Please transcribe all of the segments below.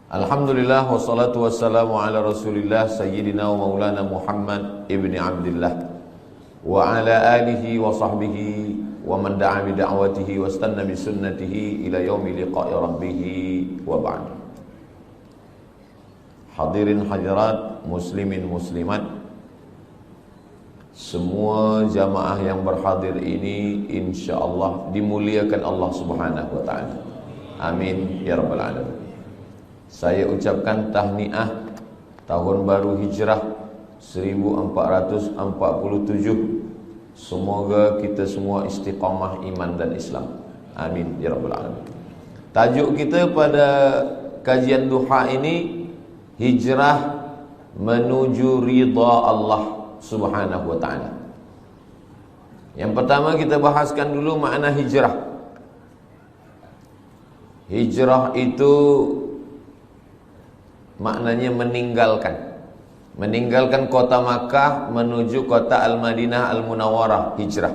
Alhamdulillah wassalatu wassalamu ala Rasulillah sayyidina wa maulana Muhammad ibni Abdillah wa ala alihi wa sahbihi wa man da'a bi da'watihi wa istanna bi sunnatihi ila yaumi liqa'i rabbih wa ba'd. Hadirin hadirat, muslimin muslimat, semua jamaah yang berhadir ini insyaallah dimuliakan Allah Subhanahu wa taala. Amin ya rabbal alamin. Saya ucapkan tahniah tahun baru hijrah 1447. Semoga kita semua istiqamah iman dan Islam. Amin ya rabbal alamin. Tajuk kita pada kajian duha ini, hijrah menuju ridha Allah Subhanahu wa taala. Yang pertama kita bahaskan dulu makna hijrah. Hijrah itu maknanya meninggalkan kota Makkah menuju kota Al-Madinah Al-Munawwarah, hijrah.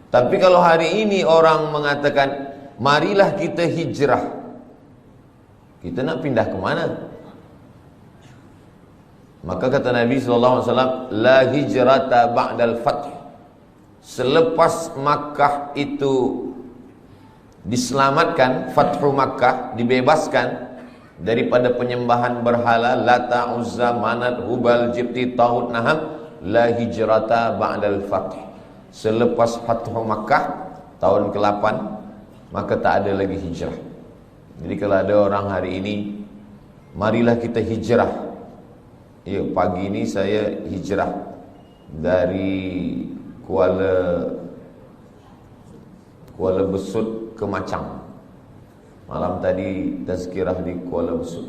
Tapi kalau hari ini orang mengatakan marilah kita hijrah, kita nak pindah ke mana? Maka kata Nabi SAW, la hijrata ba'dal fath. Selepas Makkah itu diselamatkan, Fathu Makkah, dibebaskan daripada penyembahan berhala Lata, Uzza, Manat, Hubal, Jibti, Taghut, Naham, la hijrata ba'dal fath. Selepas Fathu Makkah tahun ke-8, maka tak ada lagi hijrah. Jadi kalau ada orang hari ini, marilah kita hijrah. Ya, pagi ini saya hijrah dari Kuala Besut ke Macang. Malam tadi tazkirah di Kuala Besut.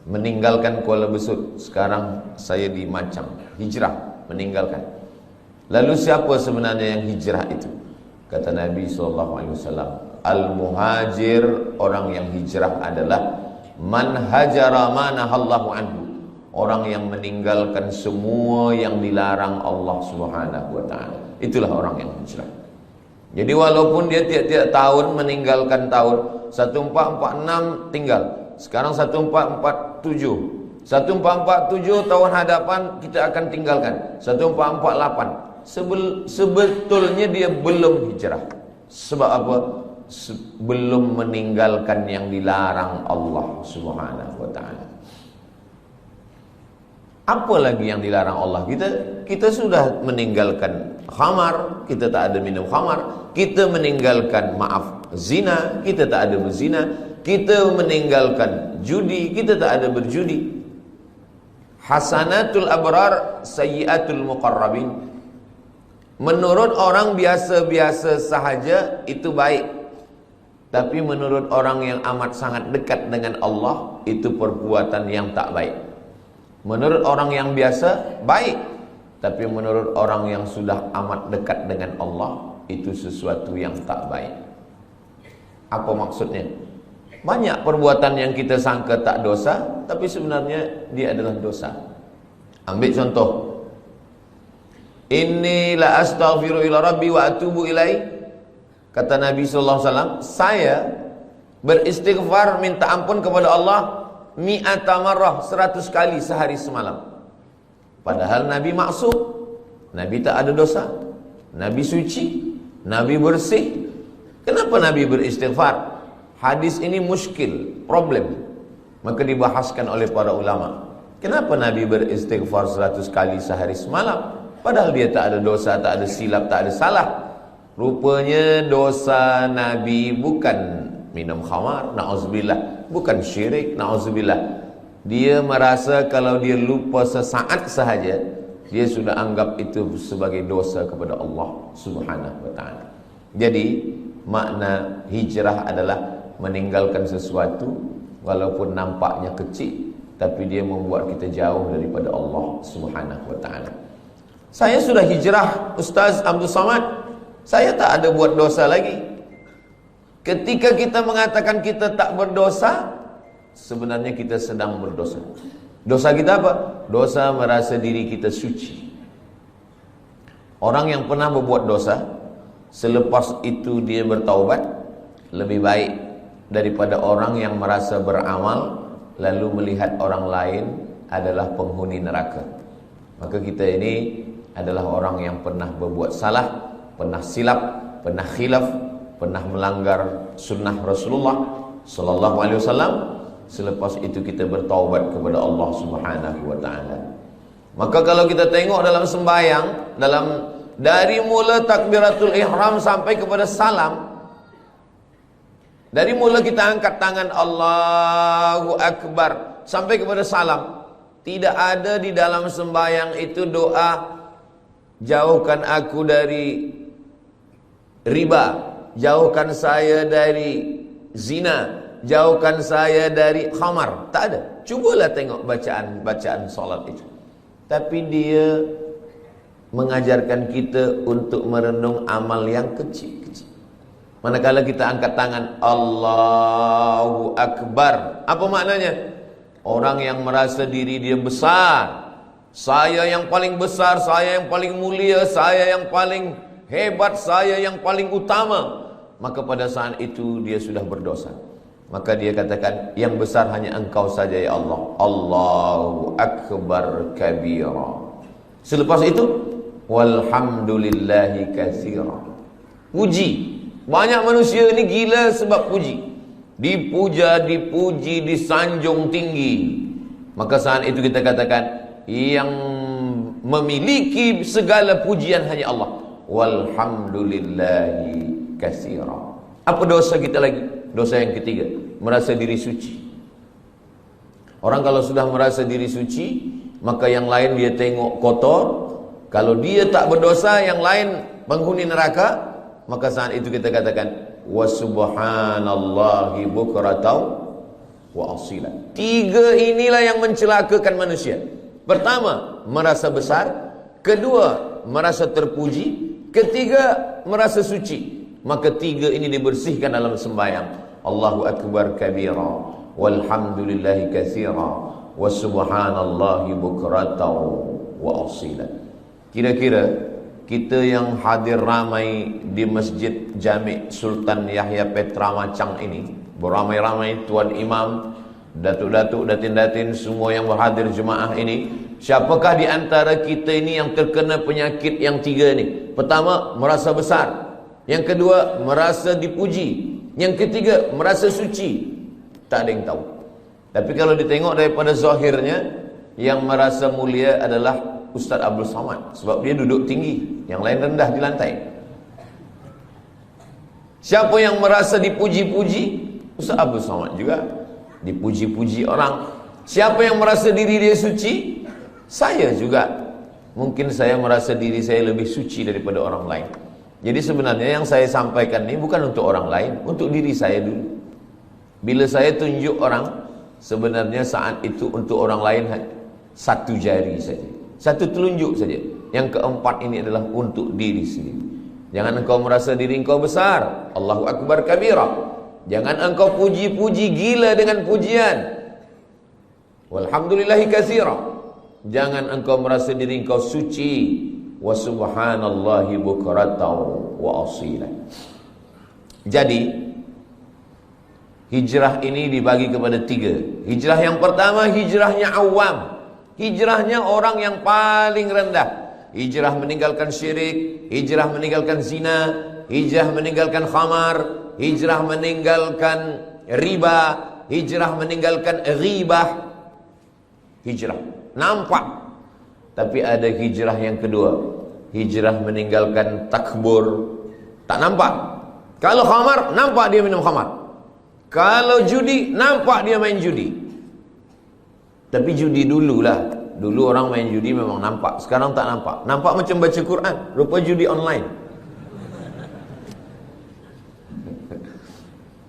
Meninggalkan Kuala Besut, sekarang saya di Macang. Hijrah, meninggalkan. Lalu siapa sebenarnya yang hijrah itu? Kata Nabi SAW, al-muhajir, orang yang hijrah adalah man hajara ma nahallahu anhu, orang yang meninggalkan semua yang dilarang Allah Subhanahu wa taala. Itulah orang yang hijrah. Jadi walaupun dia tiap-tiap tahun meninggalkan tahun 1446 tinggal, sekarang 1447. 1447 tahun hadapan kita akan tinggalkan 1448. Sebetulnya dia belum hijrah. Sebab apa? Belum meninggalkan yang dilarang Allah Subhanahu wa taala. Apa lagi yang dilarang Allah? Kita sudah meninggalkan khamar, kita tak ada minum khamar. Kita meninggalkan, zina, kita tak ada berzina. Kita meninggalkan judi, kita tak ada berjudi. Hasanatul abrar, sayyiatul muqarrabin. Menurut orang biasa-biasa sahaja itu baik. Tapi menurut orang yang amat sangat dekat dengan Allah, itu perbuatan yang tak baik. Menurut orang yang biasa, baik. Tapi menurut orang yang sudah amat dekat dengan Allah, itu sesuatu yang tak baik. Apa maksudnya? Banyak perbuatan yang kita sangka tak dosa, tapi sebenarnya dia adalah dosa. Ambil contoh. Inni la astaghfiru ila rabbi wa atubu ilai. Kata Nabi SAW, saya beristighfar, minta ampun kepada Allah mi'ata marrah, 100 kali sehari semalam. Padahal Nabi maksum, Nabi tak ada dosa, Nabi suci, Nabi bersih. Kenapa Nabi beristighfar? Hadis ini muskil, problem. Maka dibahaskan oleh para ulama. Kenapa Nabi beristighfar 100 kali sehari semalam? Padahal dia tak ada dosa, tak ada silap, tak ada salah. Rupanya dosa Nabi bukan minum khamar, na'udzubillah, bukan syirik, na'udzubillah. Dia merasa kalau dia lupa sesaat sahaja, dia sudah anggap itu sebagai dosa kepada Allah Subhanahu wa taala. Jadi makna hijrah adalah meninggalkan sesuatu walaupun nampaknya kecil, tapi dia membuat kita jauh daripada Allah Subhanahu wa taala. Saya sudah hijrah, Ustaz Abdul Samad. Saya tak ada buat dosa lagi. Ketika kita mengatakan kita tak berdosa, sebenarnya kita sedang berdosa. Dosa kita apa? Dosa merasa diri kita suci. Orang yang pernah berbuat dosa, selepas itu dia bertaubat, lebih baik daripada orang yang merasa beramal lalu melihat orang lain adalah penghuni neraka. Maka kita ini adalah orang yang pernah berbuat salah, pernah silap, pernah khilaf, pernah melanggar sunnah Rasulullah sallallahu alaihi wasallam. Selepas itu kita bertaubat kepada Allah Subhanahu wa taala. Maka kalau kita tengok dalam sembahyang, dari mula takbiratul ihram sampai kepada salam, dari mula kita angkat tangan Allahu Akbar sampai kepada salam, tidak ada di dalam sembahyang itu doa jauhkan aku dari riba, jauhkan saya dari zina, jauhkan saya dari khamar. Tak ada. Cubalah tengok bacaan solat itu. Tapi dia mengajarkan kita untuk merenung amal yang kecil-kecil. Manakala kita angkat tangan Allahu Akbar, apa maknanya? Orang yang merasa diri dia besar, saya yang paling besar, saya yang paling mulia, saya yang paling hebat, saya yang paling utama, maka pada saat itu dia sudah berdosa. Maka dia katakan, yang besar hanya engkau saja ya Allah. Allahu Akbar kabira. Selepas itu, walhamdulillahi katsira. Puji. Banyak manusia ini gila sebab puji. Dipuja, dipuji, disanjung tinggi. Maka saat itu kita katakan, yang memiliki segala pujian hanya Allah. Walhamdulillahi katsira. Apa dosa kita lagi? Dosa yang ketiga, merasa diri suci. Orang kalau sudah merasa diri suci, maka yang lain dia tengok kotor. Kalau dia tak berdosa, yang lain penghuni neraka. Maka saat itu kita katakan wa subhanallahi bukratan wa asila. Tiga inilah yang mencelakakan manusia. Pertama, merasa besar. Kedua, merasa terpuji. Ketiga, merasa suci. Maka tiga ini dibersihkan dalam sembahyang. Allahu Akbar kabira, walhamdulillahi katsira, wa subhanallahi bukratan wa asila. Kira-kira kita yang hadir ramai di Masjid Jami' Sultan Yahya Petra Macang ini, beramai-ramai tuan imam, datuk-datuk, datin-datin, semua yang berhadir jemaah ini, siapakah di antara kita ini yang terkena penyakit yang tiga ini? Pertama, merasa besar. Yang kedua, merasa dipuji. Yang ketiga, merasa suci. Tak ada yang tahu. Tapi kalau ditengok daripada zahirnya, yang merasa mulia adalah Ustaz Abdul Somad, sebab dia duduk tinggi, yang lain rendah di lantai. Siapa yang merasa dipuji-puji? Ustaz Abdul Somad juga dipuji-puji orang. Siapa yang merasa diri dia suci? Saya juga. Mungkin saya merasa diri saya lebih suci daripada orang lain. Jadi sebenarnya yang saya sampaikan ini bukan untuk orang lain, untuk diri saya dulu. Bila saya tunjuk orang, sebenarnya saat itu untuk orang lain satu jari saja, satu telunjuk saja. Yang keempat ini adalah untuk diri sendiri. Jangan engkau merasa diri engkau besar. Allahu Akbar kabira. Jangan engkau puji-puji gila dengan pujian. Walhamdulillahi katsira. Jangan engkau merasa diri engkau suci. Wa subhanallahi bukratan wa asila. Jadi hijrah ini dibagi kepada tiga. Hijrah yang pertama, hijrahnya awam. Hijrahnya orang yang paling rendah. Hijrah meninggalkan syirik, hijrah meninggalkan zina, hijrah meninggalkan khamar, hijrah meninggalkan riba, hijrah meninggalkan ghibah. Hijrah nampak. Tapi ada hijrah yang kedua, hijrah meninggalkan takbur. Tak nampak. Kalau khamar, nampak dia minum khamar. Kalau judi, nampak dia main judi. Tapi judi dululah. Dulu orang main judi memang nampak. Sekarang tak nampak. Nampak macam baca Quran. Rupa judi online.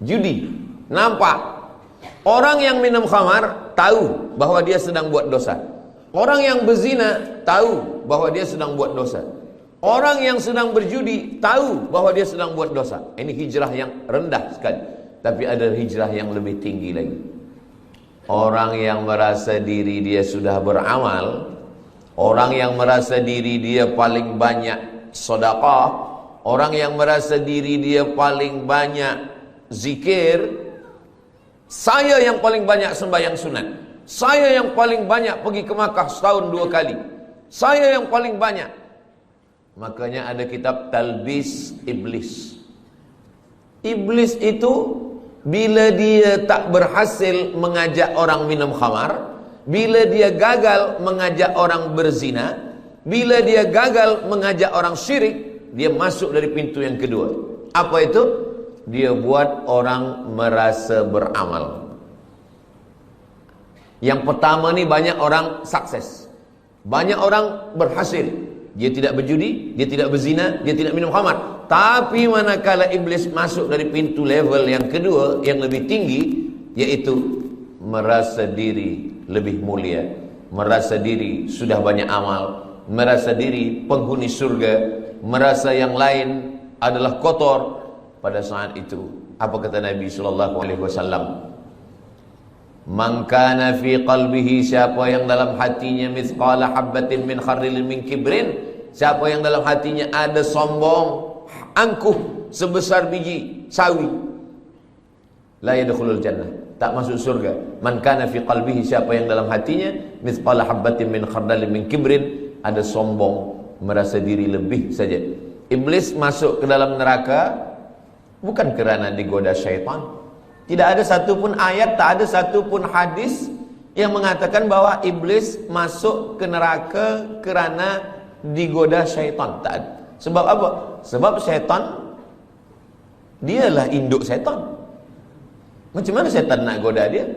Judi nampak. Orang yang minum khamar tahu bahwa dia sedang buat dosa. Orang yang berzina tahu bahwa dia sedang buat dosa. Orang yang sedang berjudi tahu bahwa dia sedang buat dosa. Ini hijrah yang rendah sekali. Tapi ada hijrah yang lebih tinggi lagi. Orang yang merasa diri dia sudah beramal, orang yang merasa diri dia paling banyak sedekah, orang yang merasa diri dia paling banyak zikir, Saya yang paling banyak sembahyang sunat. Saya yang paling banyak pergi ke Makkah setahun 2 kali. Saya yang paling banyak. Makanya ada kitab Talbis Iblis. Iblis itu bila dia tak berhasil mengajak orang minum khamar, bila dia gagal mengajak orang berzina, bila dia gagal mengajak orang syirik, dia masuk dari pintu yang kedua. Apa itu? Dia buat orang merasa beramal. Yang pertama ni banyak orang sukses, banyak orang berhasil. Dia tidak berjudi, dia tidak berzina, dia tidak minum khamar. Tapi manakala iblis masuk dari pintu level yang kedua, yang lebih tinggi, yaitu merasa diri lebih mulia, merasa diri sudah banyak amal, merasa diri penghuni surga, merasa yang lain adalah kotor. Pada saat itu, apa kata Nabi SAW? Man kana fi qalbihi, siapa yang dalam hatinya mithqala habbatin min khardalin min kibrin, siapa yang dalam hatinya ada sombong, angkuh sebesar biji sawi, la yadkhulul jannah, tak masuk surga. Man kana fi qalbihi, siapa yang dalam hatinya mithqala habbatin min khardalin min kibrin, ada sombong, merasa diri lebih saja. Iblis masuk ke dalam neraka bukan kerana digoda syaitan. Tidak ada satu pun ayat, tak ada satu pun hadis yang mengatakan bahwa iblis masuk ke neraka kerana digoda syaitan. Tak ada. Sebab apa? Sebab syaitan dialah induk syaitan. Macam mana syaitan nak goda dia?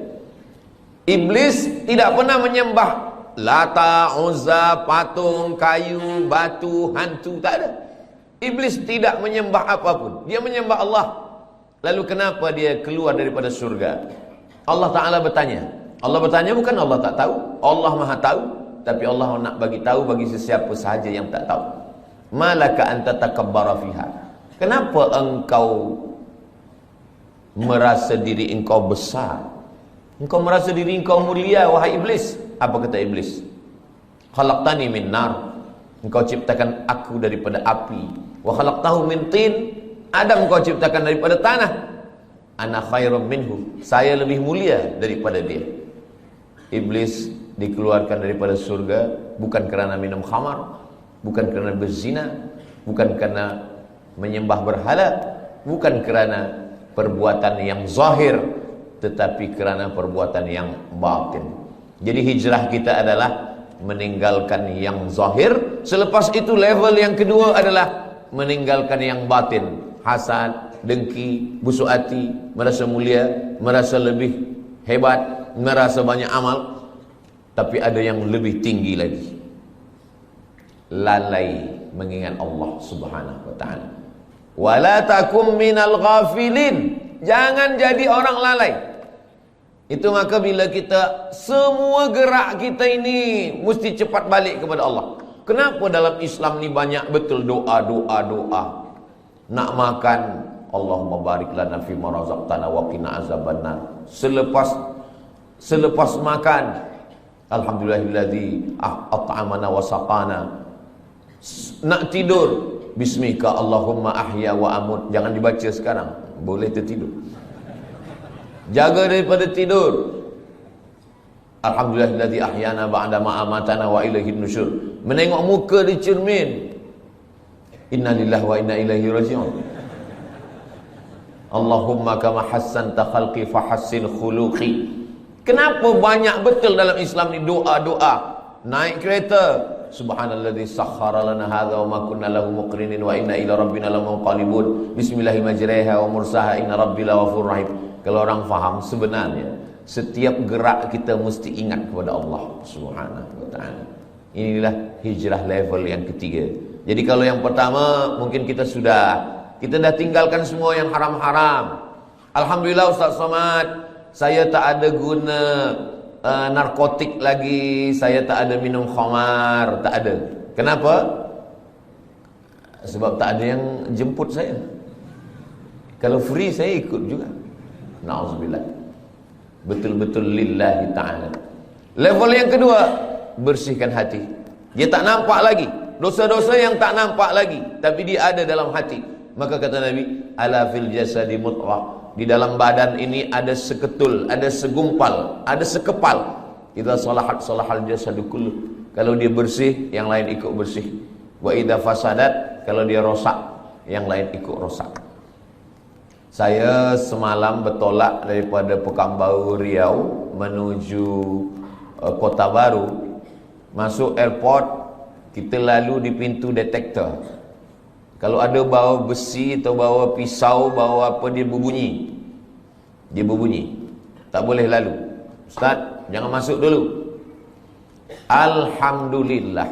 Iblis tidak pernah menyembah Lata, Uzza, patung, kayu, batu, hantu, tak ada. Iblis tidak menyembah apapun. Dia menyembah Allah. Lalu kenapa dia keluar daripada surga? Allah Ta'ala bertanya. Allah bertanya bukan Allah tak tahu. Allah Maha tahu. Tapi Allah nak bagi tahu bagi sesiapa sahaja yang tak tahu. Malaka anta takabbara fiha. Kenapa engkau merasa diri engkau besar? Engkau merasa diri engkau mulia, wahai iblis. Apa kata iblis? Khalaqtani min nar. Engkau ciptakan aku daripada api. Wa khalaqtahu min tin. Adam kau ciptakan daripada tanah. Ana khairum minhu. Saya lebih mulia daripada dia. Iblis dikeluarkan daripada surga bukan kerana minum khamar, bukan kerana berzina, bukan kerana menyembah berhala, bukan kerana perbuatan yang zahir, tetapi kerana perbuatan yang batin. Jadi hijrah kita adalah meninggalkan yang zahir. Selepas itu level yang kedua adalah meninggalkan yang batin. Hasad, dengki, busuk hati, merasa mulia, merasa lebih hebat, merasa banyak amal. Tapi ada yang lebih tinggi lagi, lalai mengingat Allah Subhanahu wa ta'ala. Wala takum minal ghafilin. Jangan jadi orang lalai. Itu maka bila kita, semua gerak kita ini mesti cepat balik kepada Allah. Kenapa dalam Islam ni banyak betul doa. Nak makan, Allahumma barik lana fima razaqtana wa qina azabannar. Selepas makan, alhamdulillahilladzi at'amana wa saqana. Nak tidur, bismika Allahumma ahya wa amut. Jangan dibaca sekarang, boleh tertidur. Jaga daripada tidur. Alhamdulillahilladzi ahyana ba'da ma amatana wa ilaihin nusyur. Menengok muka di cermin, innalillahi wa inna ilaihi raji'un. Allahumma kama hassanta khalqi fahassin khuluqi. Kenapa banyak betul dalam Islam ni doa-doa? Naik kereta, subhanalladzi sakhkhara lana hadza wa ma kunna lahu muqrinin wa inna ila rabbina lamunqalibun. Bismillahirrahmanirrahim majraha wa mursaha inna rabbil ghafurur rahim. Kalau orang faham, sebenarnya setiap gerak kita mesti ingat kepada Allah Subhanahu wa ta'ala. Inilah hijrah level yang ketiga. Jadi kalau yang pertama mungkin kita dah tinggalkan semua yang haram-haram. Alhamdulillah Ustaz Somad, saya tak ada guna narkotik lagi, saya tak ada minum khamar, tak ada. Kenapa? Sebab tak ada yang jemput saya. Kalau free saya ikut juga. Na'udzubillah. Betul-betul lillahi ta'ala. Level yang kedua, bersihkan hati. Dia tak nampak lagi dosa-dosa yang tak nampak lagi, tapi dia ada dalam hati. Maka kata Nabi, ala fil jasadi mudghah, di dalam badan ini ada seketul, ada segumpal, ada sekepal. Idza salahat salahal jasadu kullu. Kalau dia bersih, yang lain ikut bersih. Wa idza fasadat, kalau dia rosak, yang lain ikut rosak. Saya semalam bertolak daripada Pekanbaru Riau menuju Kota Baru. Masuk airport, kita lalu di pintu detektor. Kalau ada bawa besi atau bawa pisau, bawa apa, dia berbunyi. Dia berbunyi. Tak boleh lalu. Ustaz, jangan masuk dulu. Alhamdulillah.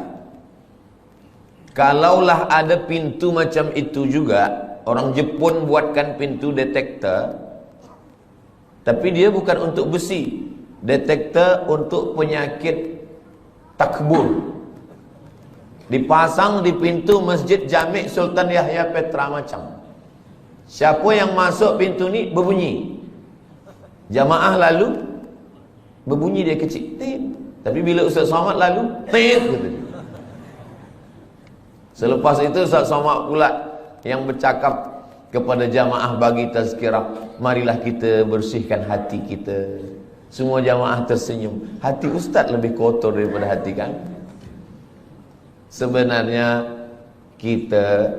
Kalaulah ada pintu macam itu juga, orang Jepun buatkan pintu detektor, tapi dia bukan untuk besi. Detektor untuk penyakit takbur. Dipasang di pintu Masjid Jami' Sultan Yahya Petra Macang. Siapa yang masuk pintu ni berbunyi. Jamaah lalu berbunyi dia kecil. Tit. Tapi bila Ustaz Somad lalu, tit gitu. Selepas itu Ustaz Somad pula yang bercakap kepada jamaah bagi tazkirah, marilah kita bersihkan hati kita. Semua jamaah tersenyum. Hati Ustaz lebih kotor daripada hati kan? Sebenarnya kita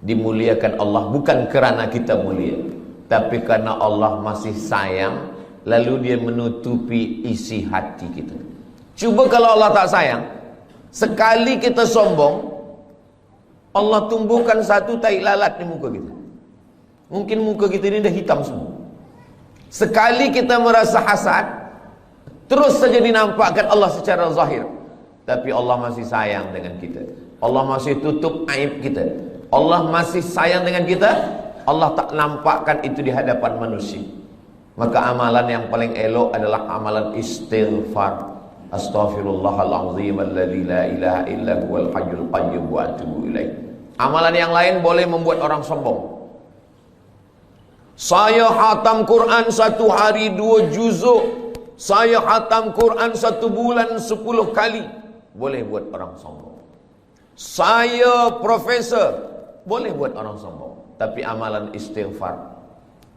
dimuliakan Allah bukan kerana kita mulia, tapi karena Allah masih sayang, lalu dia menutupi isi hati kita. Cuba kalau Allah tak sayang, sekali kita sombong, Allah tumbuhkan satu tai lalat di muka kita. Mungkin muka kita ini dah hitam semua. Sekali kita merasa hasad, terus saja dinampakkan Allah secara zahir. Tapi Allah masih sayang dengan kita. Allah masih tutup aib kita. Allah masih sayang dengan kita. Allah tak nampakkan itu di hadapan manusia. Maka amalan yang paling elok adalah amalan istighfar. Astaghfirullahalazim alladzi la ilaha illa huwal hayyul qayyum wa atubu ilaih. Amalan yang lain boleh membuat orang sombong. Saya khatam Quran 1 hari 2 juzuk. Saya khatam Quran 1 bulan 10 kali. Boleh buat orang sombong. Saya profesor, boleh buat orang sombong. Tapi amalan istighfar,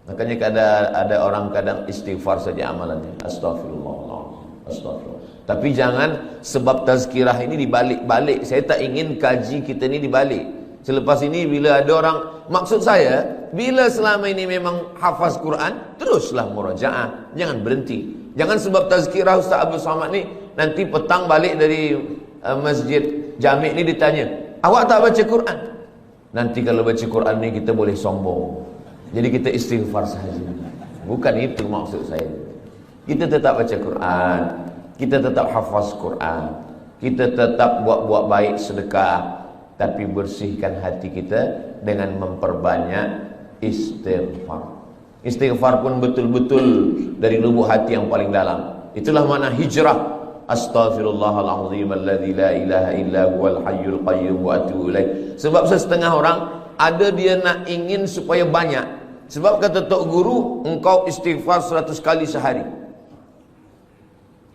makanya ada orang kadang istighfar saja amalannya, astagfirullah, astagfirullah. Tapi jangan sebab tazkirah ini dibalik-balik. Saya tak ingin kaji kita ini dibalik. Selepas ini bila ada orang, maksud saya, bila selama ini memang hafaz Quran, teruslah murajaah, jangan berhenti. Jangan sebab tazkirah Ustaz Abdul Somad ni, nanti petang balik dari Masjid Jami' ni ditanya, awak tak baca Quran? Nanti kalau baca Quran ni kita boleh sombong. Jadi kita istighfar sahaja. Bukan itu maksud saya. Kita tetap baca Quran, kita tetap hafaz Quran, kita tetap buat baik sedekah, tapi bersihkan hati kita dengan memperbanyak istighfar. Istighfar pun betul-betul dari lubuk hati yang paling dalam. Itulah makna hijrah. Astaghfirullahalazim alladzi la ilaha illa huwal hayyul qayyum wa atubu ilaih. Sebab setengah orang ada dia nak ingin supaya banyak. Sebab kata tok guru, engkau istighfar 100 kali sehari.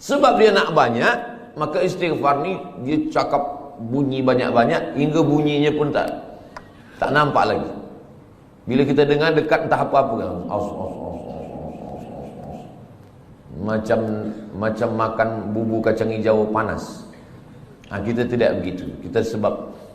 Sebab dia nak banyak, maka istighfar ni dia cakap bunyi banyak-banyak hingga bunyinya pun tak nampak lagi. Bila kita dengar dekat entah apa-apa kan, macam makan bubur kacang hijau panas. Kita tidak begitu. Kita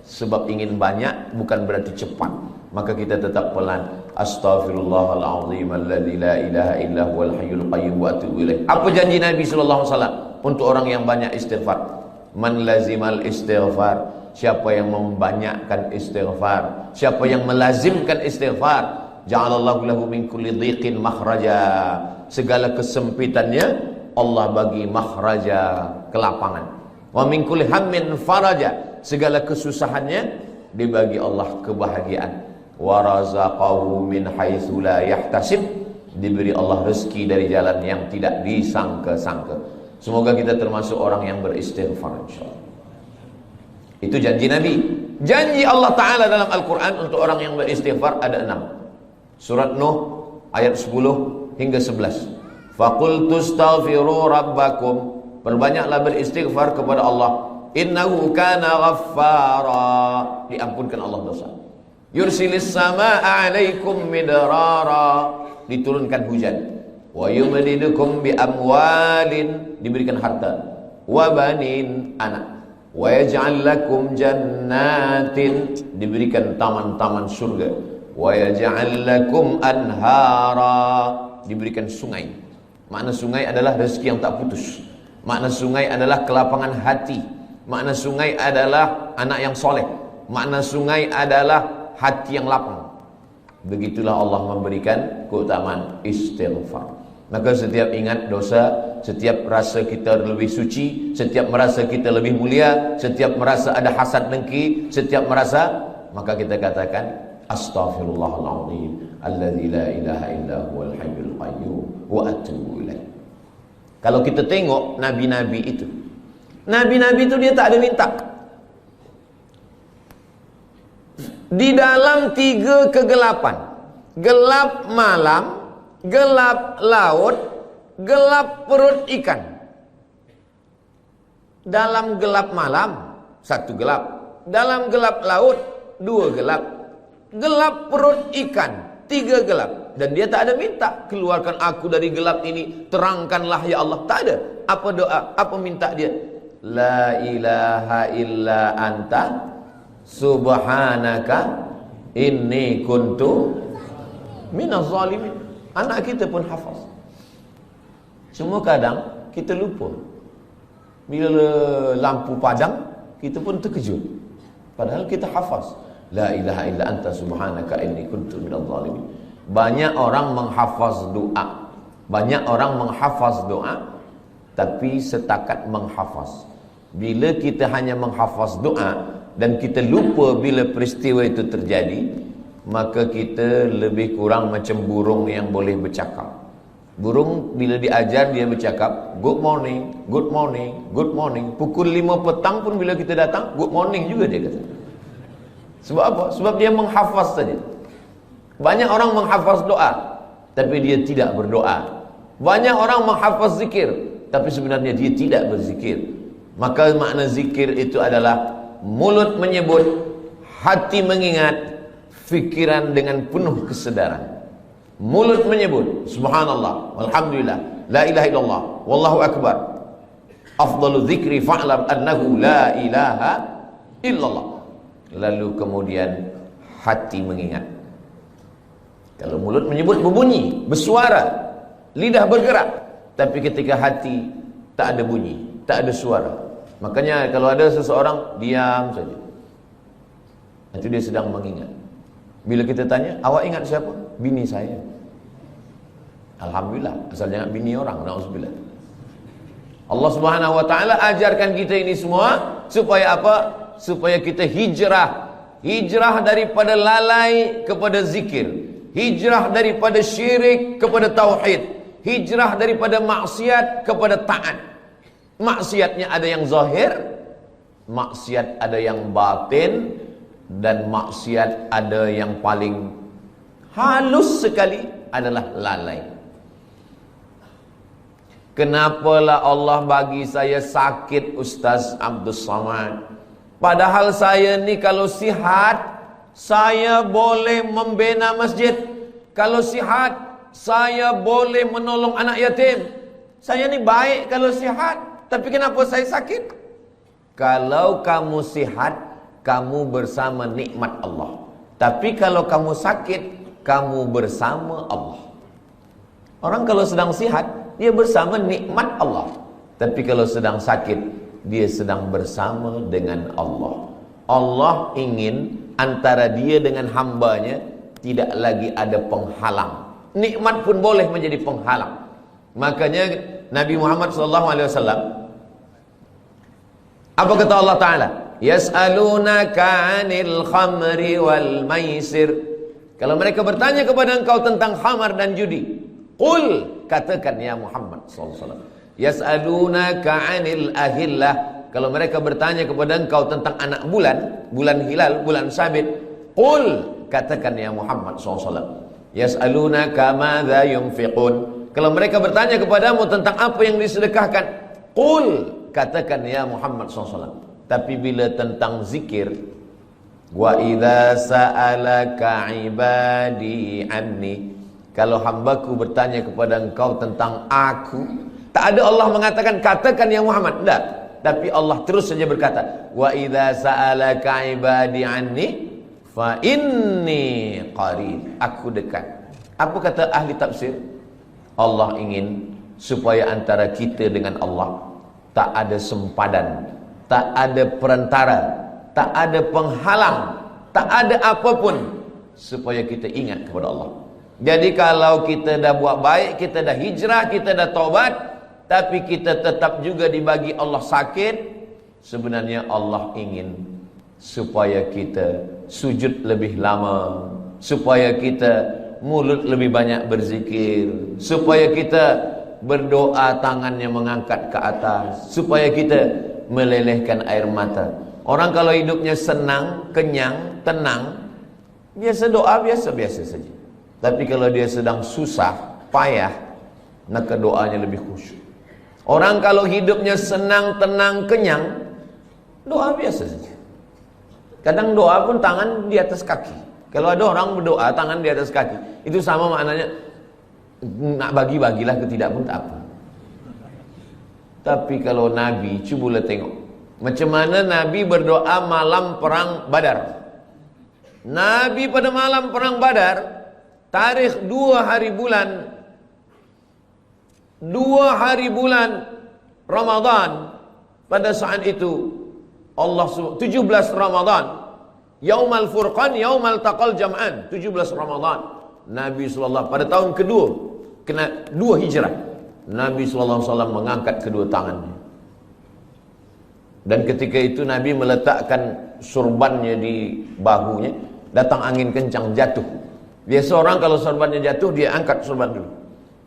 sebab ingin banyak bukan berarti cepat. Maka kita tetap pelan. Astaghfirullahalazim alladzi la ilaha illa huwal hayyul qayyum wa atubu ilaih. Apa janji Nabi sallallahu alaihi wasallam untuk orang yang banyak istighfar? Man lazimal istighfar, siapa yang membanyakkan istighfar, siapa yang melazimkan istighfar, ja'alallahu lahu min kulli dhiqin makhraja. Segala kesempitannya Allah bagi makhraja, kelapangan. Wa min kulli hammin faraja, segala kesusahannya dibagi Allah kebahagiaan. Wa razaqahu min haitsu la yahtasib, diberi Allah rezeki dari jalan yang tidak disangka-sangka. Semoga kita termasuk orang yang beristighfar insyaallah. Itu janji Nabi. Janji Allah Ta'ala dalam Al-Quran untuk orang yang beristighfar ada 6. Surat Nuh ayat 10 hingga 11. Faqultu astaghfiru rabbakum, perbanyaklah beristighfar kepada Allah. Innahu kana ghaffara, diampunkan Allah dosa. Yursilis samaa'a 'alaikum midrara, diturunkan hujan. Wa yumdidukum bi amwalin, diberikan harta. Wa banin, anak. Wa yaj'al lakum jannatin, diberikan taman-taman surga. Wa yaj'al lakum anhara, diberikan sungai. Makna sungai adalah rezeki yang tak putus. Makna sungai adalah kelapangan hati. Makna sungai adalah anak yang soleh. Makna sungai adalah hati yang lapang. Begitulah Allah memberikan keutamaan istighfar. Maka setiap ingat dosa, setiap rasa kita lebih suci, setiap merasa kita lebih mulia, setiap merasa ada hasad dengki, setiap merasa, maka kita katakan astaghfirullahaladzim alladzi la ilaha illa huwal hayyul qayyum wa atubu ilaih. Kalau kita tengok nabi-nabi itu, nabi-nabi itu dia tak ada minta. Di dalam 3 kegelapan, gelap malam, gelap laut, gelap perut ikan. Dalam gelap malam 1 gelap, dalam gelap laut 2 gelap, gelap perut ikan 3 gelap. Dan dia tak ada minta, keluarkan aku dari gelap ini, terangkanlah ya Allah. Tak ada. Apa doa? Apa minta dia? La ilaha illa anta subhanaka inni kuntu minaz zalimin. Anak kita pun hafaz. Cuma kadang kita lupa. Bila lampu padam, kita pun terkejut. Padahal kita hafaz. La ilaha illa anta subhanaka inni kuntu minaz zalimin. Banyak orang menghafaz doa. Banyak orang menghafaz doa, tapi setakat menghafaz. Bila kita hanya menghafaz doa dan kita lupa bila peristiwa itu terjadi, maka kita lebih kurang macam burung yang boleh bercakap. Burung bila diajar dia bercakap, good morning, good morning, good morning. Pukul 5 petang pun bila kita datang, good morning juga dia kata. Sebab apa? Sebab dia menghafaz saja. Banyak orang menghafaz doa, tapi dia tidak berdoa. Banyak orang menghafaz zikir, tapi sebenarnya dia tidak berzikir. Maka makna zikir itu adalah mulut menyebut, hati mengingat, fikiran dengan penuh kesedaran. Mulut menyebut subhanallah, walhamdulillah, la ilaha illallah, wallahu akbar. Afdalu dzikri fa'lam annahu la ilaha illallah. Lalu kemudian hati mengingat. Kalau mulut menyebut berbunyi, bersuara, lidah bergerak, tapi ketika hati tak ada bunyi, tak ada suara. Makanya kalau ada seseorang diam saja, itu dia sedang mengingat. Bila kita tanya, awak ingat siapa? Bini saya. Alhamdulillah, asal jangan bini orang, na'udzubillah. Allah Subhanahu wa taala ajarkan kita ini semua supaya apa? Supaya kita hijrah. Hijrah daripada lalai kepada zikir. Hijrah daripada syirik kepada tauhid. Hijrah daripada maksiat kepada taat. Maksiatnya ada yang zahir, maksiat ada yang batin, dan maksiat ada yang paling halus sekali adalah lalai. Kenapalah Allah bagi saya sakit, Ustaz Abdul Samad? Padahal saya ni kalau sihat, saya boleh membina masjid. Kalau sihat, saya boleh menolong anak yatim. Saya ni baik kalau sihat. Tapi kenapa saya sakit? Kalau kamu sihat, kamu bersama nikmat Allah. Tapi kalau kamu sakit, kamu bersama Allah. Orang kalau sedang sihat, dia bersama nikmat Allah. Tapi kalau sedang sakit, dia sedang bersama dengan Allah. Allah ingin antara dia dengan hambanya tidak lagi ada penghalang. Nikmat pun boleh menjadi penghalang. Makanya Nabi Muhammad SAW, apa kata Allah Ta'ala? Yas'alunaka 'anil khamri wal maisir. Kalau mereka bertanya kepada engkau tentang khamar dan judi, qul, katakan ya Muhammad SAW, yas'alunaka 'anil ahillah. Kalau mereka bertanya kepada engkau tentang anak bulan, bulan hilal, bulan sabit, qul, katakan ya Muhammad SAW, yas'alunaka madza yunfiqun. Kalau mereka bertanya kepadamu tentang apa yang disedekahkan, qul, katakan ya Muhammad SAW. Tapi bila tentang zikir, Wa idza sa'alaka ibadi anni, kalau hambaku bertanya kepada engkau tentang aku, tak ada Allah mengatakan katakan ya Muhammad, tidak. Tapi Allah terus saja berkata, wa idza sa'alaka ibadi anni fa inni qarib, aku dekat. Apa kata ahli tafsir? Allah ingin supaya antara kita dengan Allah tak ada sempadan, tak ada perantara, tak ada penghalang, tak ada apapun, supaya kita ingat kepada Allah. Jadi kalau kita dah buat baik, kita dah hijrah, kita dah taubat, tapi kita tetap juga dibagi Allah sakit, sebenarnya Allah ingin supaya kita sujud lebih lama, supaya kita mulut lebih banyak berzikir, supaya kita berdoa tangannya mengangkat ke atas, supaya kita melelehkan air mata. Orang kalau hidupnya senang, kenyang, tenang, biasa doa biasa-biasa saja. Tapi kalau dia sedang susah, payah, maka doanya lebih khusyuk. Orang kalau hidupnya senang, tenang, kenyang, doa biasa saja. Kadang doa pun tangan di atas kaki. Kalau ada orang berdoa tangan di atas kaki, itu sama maknanya nak bagi-bagilah ke tidak pun tak apa. Tapi kalau Nabi, cubalah tengok macam mana Nabi berdoa malam perang Badar. Nabi pada malam perang Badar, tarikh 2 hari bulan Ramadan, pada saat itu Allah 17 Ramadan, Yaumal Furqan, Yaumal Taqal Jam'an, 17 Ramadan. Nabi SAW pada tahun kedua, kena 2 hijrah, Nabi SAW mengangkat kedua tangannya. Dan ketika itu Nabi meletakkan surbannya di bahunya, datang angin kencang, jatuh. Biasa orang kalau surbannya jatuh, dia angkat surban dulu.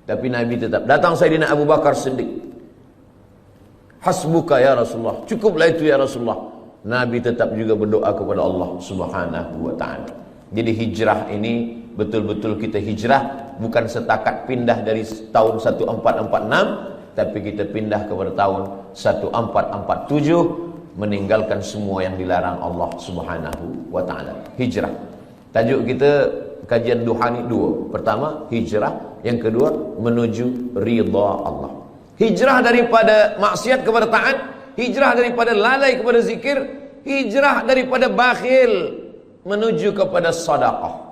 Tapi Nabi tetap. Datang Sayyidina Abu Bakar Siddiq, hasbuka ya Rasulullah, cukuplah itu ya Rasulullah. Nabi tetap juga berdoa kepada Allah Subhanahu wa ta'ala. Jadi hijrah ini betul-betul kita hijrah, bukan setakat pindah dari tahun 1446, tapi kita pindah kepada tahun 1447, meninggalkan semua yang dilarang Allah Subhanahu wa ta'ala. Hijrah. Tajuk kita kajian duha ni 2. Pertama, hijrah. Yang kedua, menuju ridha Allah. Hijrah daripada maksiat kepada taat, hijrah daripada lalai kepada zikir, hijrah daripada bakhil menuju kepada sedekah.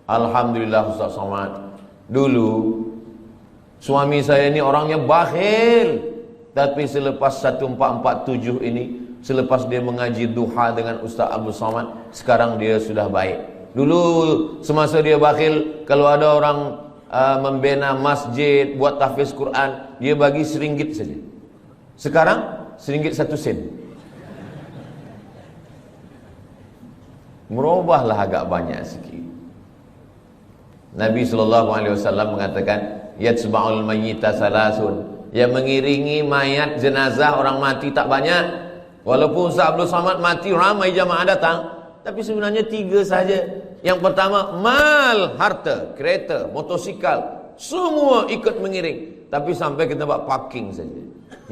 Alhamdulillah Ustaz Somad, dulu suami saya ini orangnya bakhil, tapi selepas 1447 ini, selepas dia mengaji duha dengan Ustaz Abdul Somad, sekarang dia sudah baik. Dulu semasa dia bakhil, kalau ada orang membina masjid, buat tahfiz Quran, dia bagi RM1 saja. Sekarang RM1 1 sen. Merubahlah agak banyak sikit. Nabi SAW mengatakan, yatsba'ul mayyita salasun, yang mengiringi mayat jenazah orang mati tak banyak. Walaupun Ustaz Abdul Somad mati, ramai jamaah datang, tapi sebenarnya 3 saja. Yang pertama, mal, harta, kereta, motosikal, semua ikut mengiring, tapi sampai ke tempat parking saja.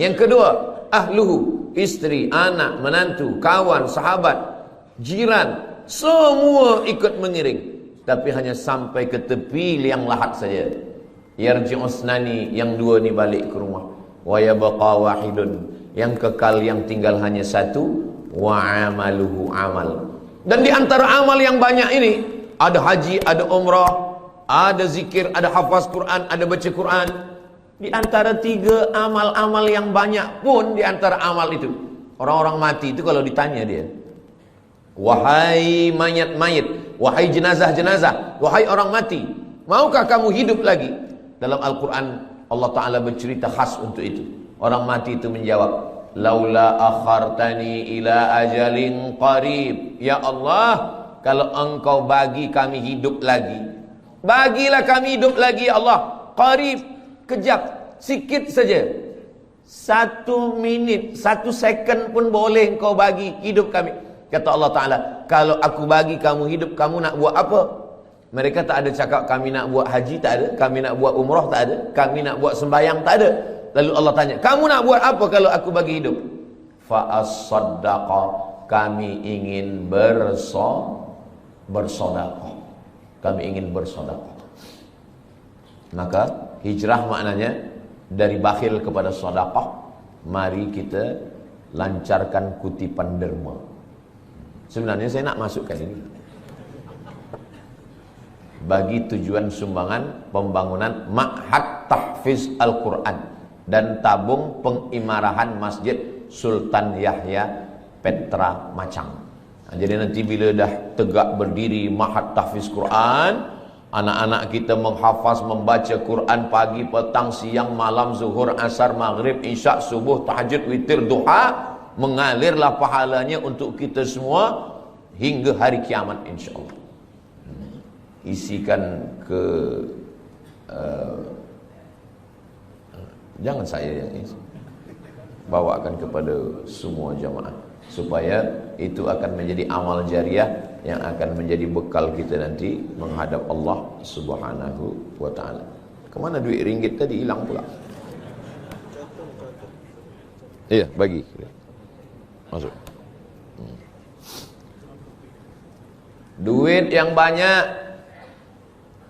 Yang kedua, ahluhu, isteri, anak, menantu, kawan, sahabat, jiran, semua ikut mengiring, tapi hanya sampai ke tepi liang lahat saja. Yarji'u usnani, yang 2 ni balik ke rumah. Wa yabqa wahidun, yang kekal, yang tinggal hanya 1. Wa amaluhu amal. Dan di antara amal yang banyak ini, ada haji, ada umrah, ada zikir, ada hafaz Quran, ada baca Quran. Di antara 3 amal-amal yang banyak pun, di antara amal itu, orang-orang mati itu kalau ditanya dia, wahai mayat-mayat, wahai jenazah-jenazah, wahai orang mati, maukah kamu hidup lagi? Dalam Al-Quran Allah Ta'ala bercerita khas untuk itu. Orang mati itu menjawab, laula akhartani ila ajalin qarib, ya Allah, kalau engkau bagi kami hidup lagi, bagilah kami hidup lagi ya Allah, qarib, kejap, sikit saja, 1 minit, 1 second pun boleh engkau bagi hidup kami. Kata Allah Ta'ala, kalau aku bagi kamu hidup, kamu nak buat apa? Mereka tak ada cakap kami nak buat haji, tak ada. Kami nak buat umrah, tak ada. Kami nak buat sembahyang, tak ada. Lalu Allah tanya, kamu nak buat apa kalau aku bagi hidup? Fa'as-saddaqa, kami ingin bersedekah. Kami ingin bersedekah. Maka hijrah maknanya dari bakhil kepada sedekah. Mari kita lancarkan kutipan derma. Sebenarnya saya nak masukkan ini bagi tujuan sumbangan pembangunan Ma'had Tahfiz Al-Quran dan tabung pengimarahan Masjid Sultan Yahya Petra Macang. Nah, jadi nanti bila dah tegak berdiri Ma'had Tahfiz Quran, anak-anak kita menghafaz, membaca Quran pagi, petang, siang, malam, zuhur, asar, maghrib, isyak, subuh, tahajud, witir, duha, mengalirlah pahalanya untuk kita semua hingga hari kiamat insyaAllah. Isikan ke jangan saya yang isi, bawakan kepada semua jamaah supaya itu akan menjadi amal jariah yang akan menjadi bekal kita nanti menghadap Allah Subhanahu wa taala. Kemana duit ringgit tadi hilang pula? Iya, bagi. Masuk. Duit yang banyak,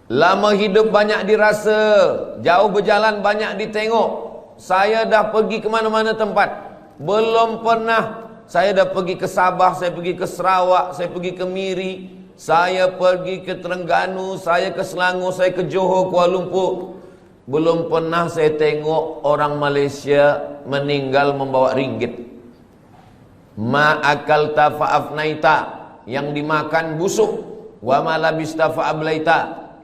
lama hidup banyak dirasa, jauh berjalan banyak ditengok. Saya dah pergi ke mana-mana tempat, belum pernah. Saya dah pergi ke Sabah, saya pergi ke Sarawak, saya pergi ke Miri, saya pergi ke Terengganu, saya ke Selangor, saya ke Johor, Kuala Lumpur. Belum pernah saya tengok orang Malaysia meninggal membawa ringgit. Ma'akalta fa'afnaita, yang dimakan busuk. Wa ma labista fa'ablaita,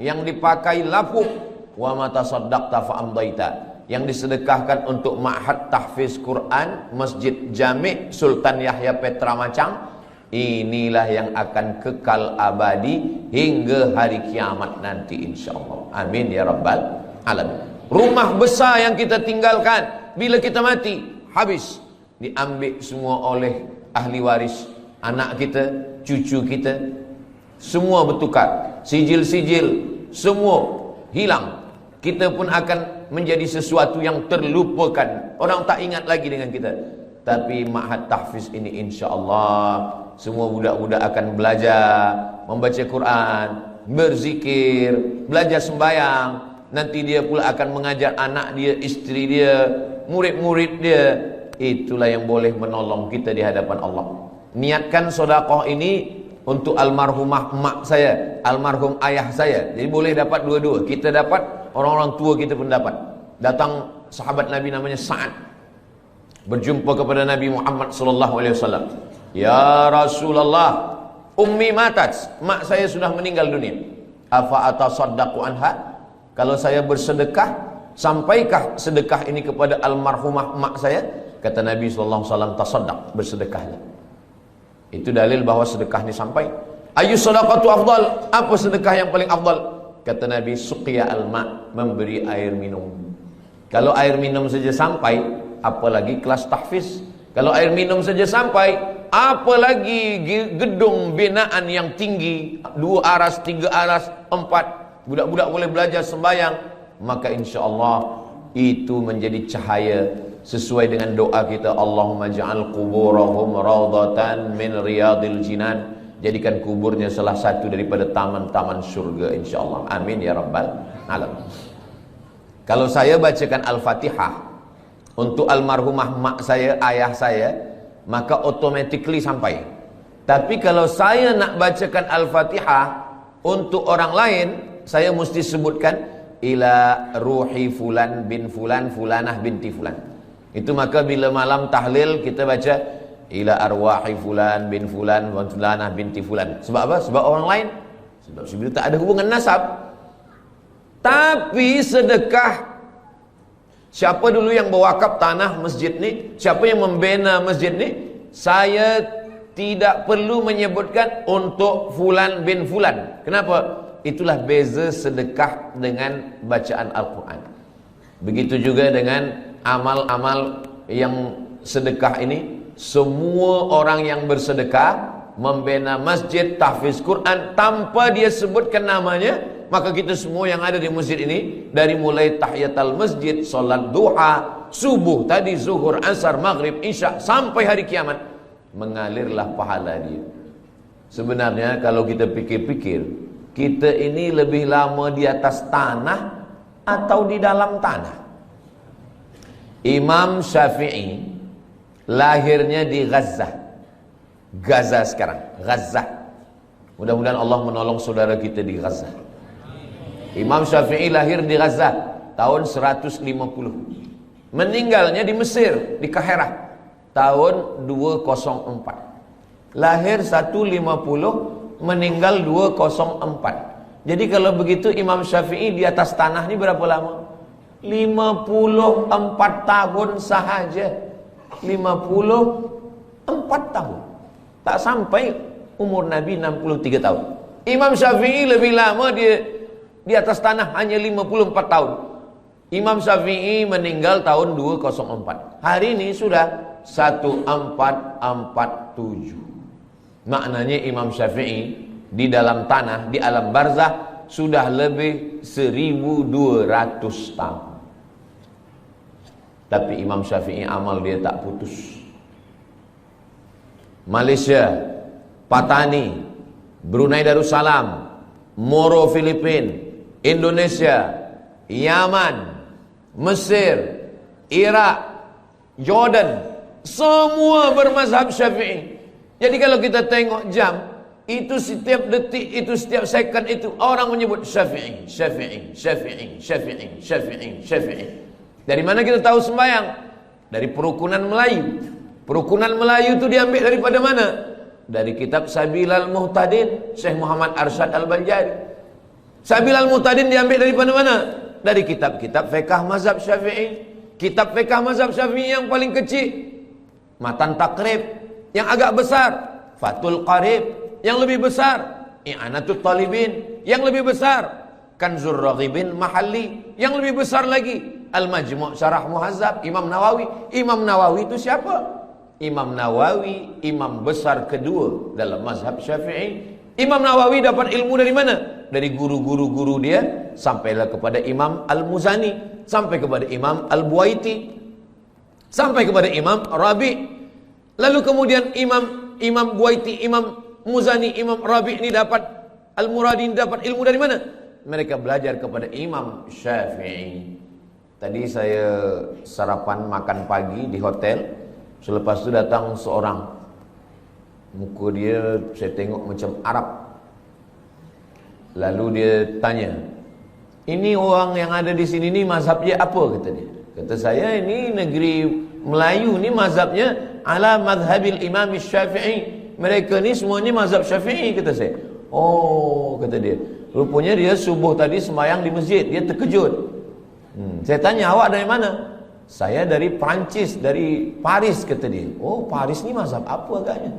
yang dipakai lapuk. Wa ma tasaddaqta fa'amdaita, yang disedekahkan untuk Ma'had Tahfiz Quran Masjid Jami' Sultan Yahya Petra Macang, inilah yang akan kekal abadi hingga hari kiamat nanti insyaAllah. Amin ya rabbal alamin. Rumah besar yang kita tinggalkan, bila kita mati, habis, diambil semua oleh ahli waris, anak kita, cucu kita, semua bertukar, sijil-sijil semua hilang. Kita pun akan menjadi sesuatu yang terlupakan, orang tak ingat lagi dengan kita. Tapi Ma'had Tahfiz ini insya-Allah semua budak-budak akan belajar membaca Quran, berzikir, belajar sembahyang. Nanti dia pula akan mengajar anak dia, isteri dia, murid-murid dia. Itulah yang boleh menolong kita di hadapan Allah. Niatkan sedekah ini untuk almarhumah mak saya, almarhum ayah saya. Jadi boleh dapat dua-dua. Kita dapat, orang-orang tua kita pun dapat. Datang sahabat Nabi namanya Sa'ad, berjumpa kepada Nabi Muhammad sallallahu alaihi wasallam. Ya Rasulullah, ummi matat, mak saya sudah meninggal dunia. Afa atasaddaqu anha? Kalau saya bersedekah, sampaikah sedekah ini kepada almarhumah mak saya? Kata Nabi sallallahu alaihi wasallam, tasaddaq, bersedekahlah. Itu dalil bahawa sedekah ini sampai. Ayu sadaqatu afdal, apa sedekah yang paling afdal? Kata Nabi, suqiya al-ma', memberi air minum. Kalau air minum saja sampai, apalagi kelas tahfiz. Kalau air minum saja sampai, apalagi gedung binaan yang tinggi, 2 aras, 3 aras, 4, budak-budak boleh belajar sembahyang. Maka insya-Allah itu menjadi cahaya sesuai dengan doa kita, Allahumma ja'al quburahum rawdatan min riyadil jinan, jadikan kuburnya salah satu daripada taman-taman surga insyaAllah. Amin ya rabbal alamin. Kalau saya bacakan Al-Fatihah untuk almarhumah mak saya, ayah saya, maka automatically sampai. Tapi kalau saya nak bacakan Al-Fatihah untuk orang lain, saya mesti sebutkan ila ruhi fulan bin fulan, fulanah binti fulan. Itu maka bila malam tahlil kita baca ila arwahi fulan bin fulan wa fulanah binti fulan. Sebab apa? Sebab orang lain. Sebab sebenarnya tak ada hubungan nasab. Tapi sedekah, siapa dulu yang berwakaf tanah masjid ni, siapa yang membina masjid ni, saya tidak perlu menyebutkan untuk fulan bin fulan. Kenapa? Itulah beza sedekah dengan bacaan Al-Quran. Begitu juga dengan amal-amal yang sedekah ini. Semua orang yang bersedekah, membina masjid, tahfiz Quran, tanpa dia sebutkan namanya, maka kita semua yang ada di masjid ini, dari mulai tahiyatul masjid, solat duha, subuh tadi, zuhur, asar, maghrib, isya, sampai hari kiamat, mengalirlah pahala dia. Sebenarnya kalau kita pikir-pikir, kita ini lebih lama di atas tanah atau di dalam tanah? Imam Syafi'i lahirnya di Gaza. Gaza sekarang, Gaza. Mudah-mudahan Allah menolong saudara kita di Gaza. Imam Syafi'i lahir di Gaza tahun 150. Meninggalnya di Mesir, di Kahirah tahun 204. Lahir 150, meninggal 204. Jadi kalau begitu Imam Syafi'i di atas tanah ini berapa lama? 54 tahun sahaja. 54 tahun. Tak sampai umur Nabi 63 tahun. Imam Syafi'i lebih lama dia di atas tanah, hanya 54 tahun. Imam Syafi'i meninggal tahun 204. Hari ini sudah 1447. Maknanya Imam Syafi'i di dalam tanah, di alam barzah sudah lebih 1200 tahun. Tapi Imam Syafi'i amal dia tak putus. Malaysia, Patani, Brunei Darussalam, Moro Filipina, Indonesia, Yaman, Mesir, Iraq, Jordan, semua bermazhab Syafi'i. Jadi kalau kita tengok jam, itu setiap detik, itu setiap second, itu orang menyebut Syafi'i, Syafi'i, Syafi'i, Syafi'i, Syafi'i, Syafi'i. Dari mana kita tahu sembahyang? Dari perukunan Melayu. Perukunan Melayu itu diambil daripada mana? Dari kitab Sabilal Muhtadin, Syekh Muhammad Arsyad Al-Banjari. Sabilal Muhtadin diambil daripada mana? Dari kitab-kitab fiqh mazhab Syafi'i. Kitab fiqh mazhab Syafi'i yang paling kecil, Matan Taqrib. Yang agak besar, Fathul Qarib. Yang lebih besar, I'anatul Talibin. Yang lebih besar, Kanzur Raghibin Mahalli. Yang lebih besar lagi, Al-Majmu' Syarah Muhazzab, Imam Nawawi. Imam Nawawi itu siapa? Imam Nawawi, imam besar kedua dalam mazhab Syafi'i. Imam Nawawi dapat ilmu dari mana? Dari guru-guru dia, sampailah kepada Imam Al-Muzani, sampai kepada Imam Al-Buaiti, sampai kepada Imam Rabi'. Lalu kemudian Imam Buaiti, Imam Muzani, Imam Rabi' ini dapat, Al-Muradi dapat ilmu dari mana? Mereka belajar kepada Imam Syafi'i. Tadi saya sarapan makan pagi di hotel. Selepas itu datang seorang. Muka dia saya tengok macam Arab. Lalu dia tanya, "Ini orang yang ada di sini ni mazhabnya apa?" kata dia. Kata saya, "Ini negeri Melayu ni mazhabnya ala mazhabil Imam Syafi'i. Mereka ni semuanya mazhab Syafi'i," kata saya. "Oh," kata dia. Rupanya dia subuh tadi sembahyang di masjid. Dia terkejut. Saya tanya, "Awak dari mana?" "Saya dari Perancis, dari Paris," kata dia. "Oh, Paris ni mazhab apa agaknya?"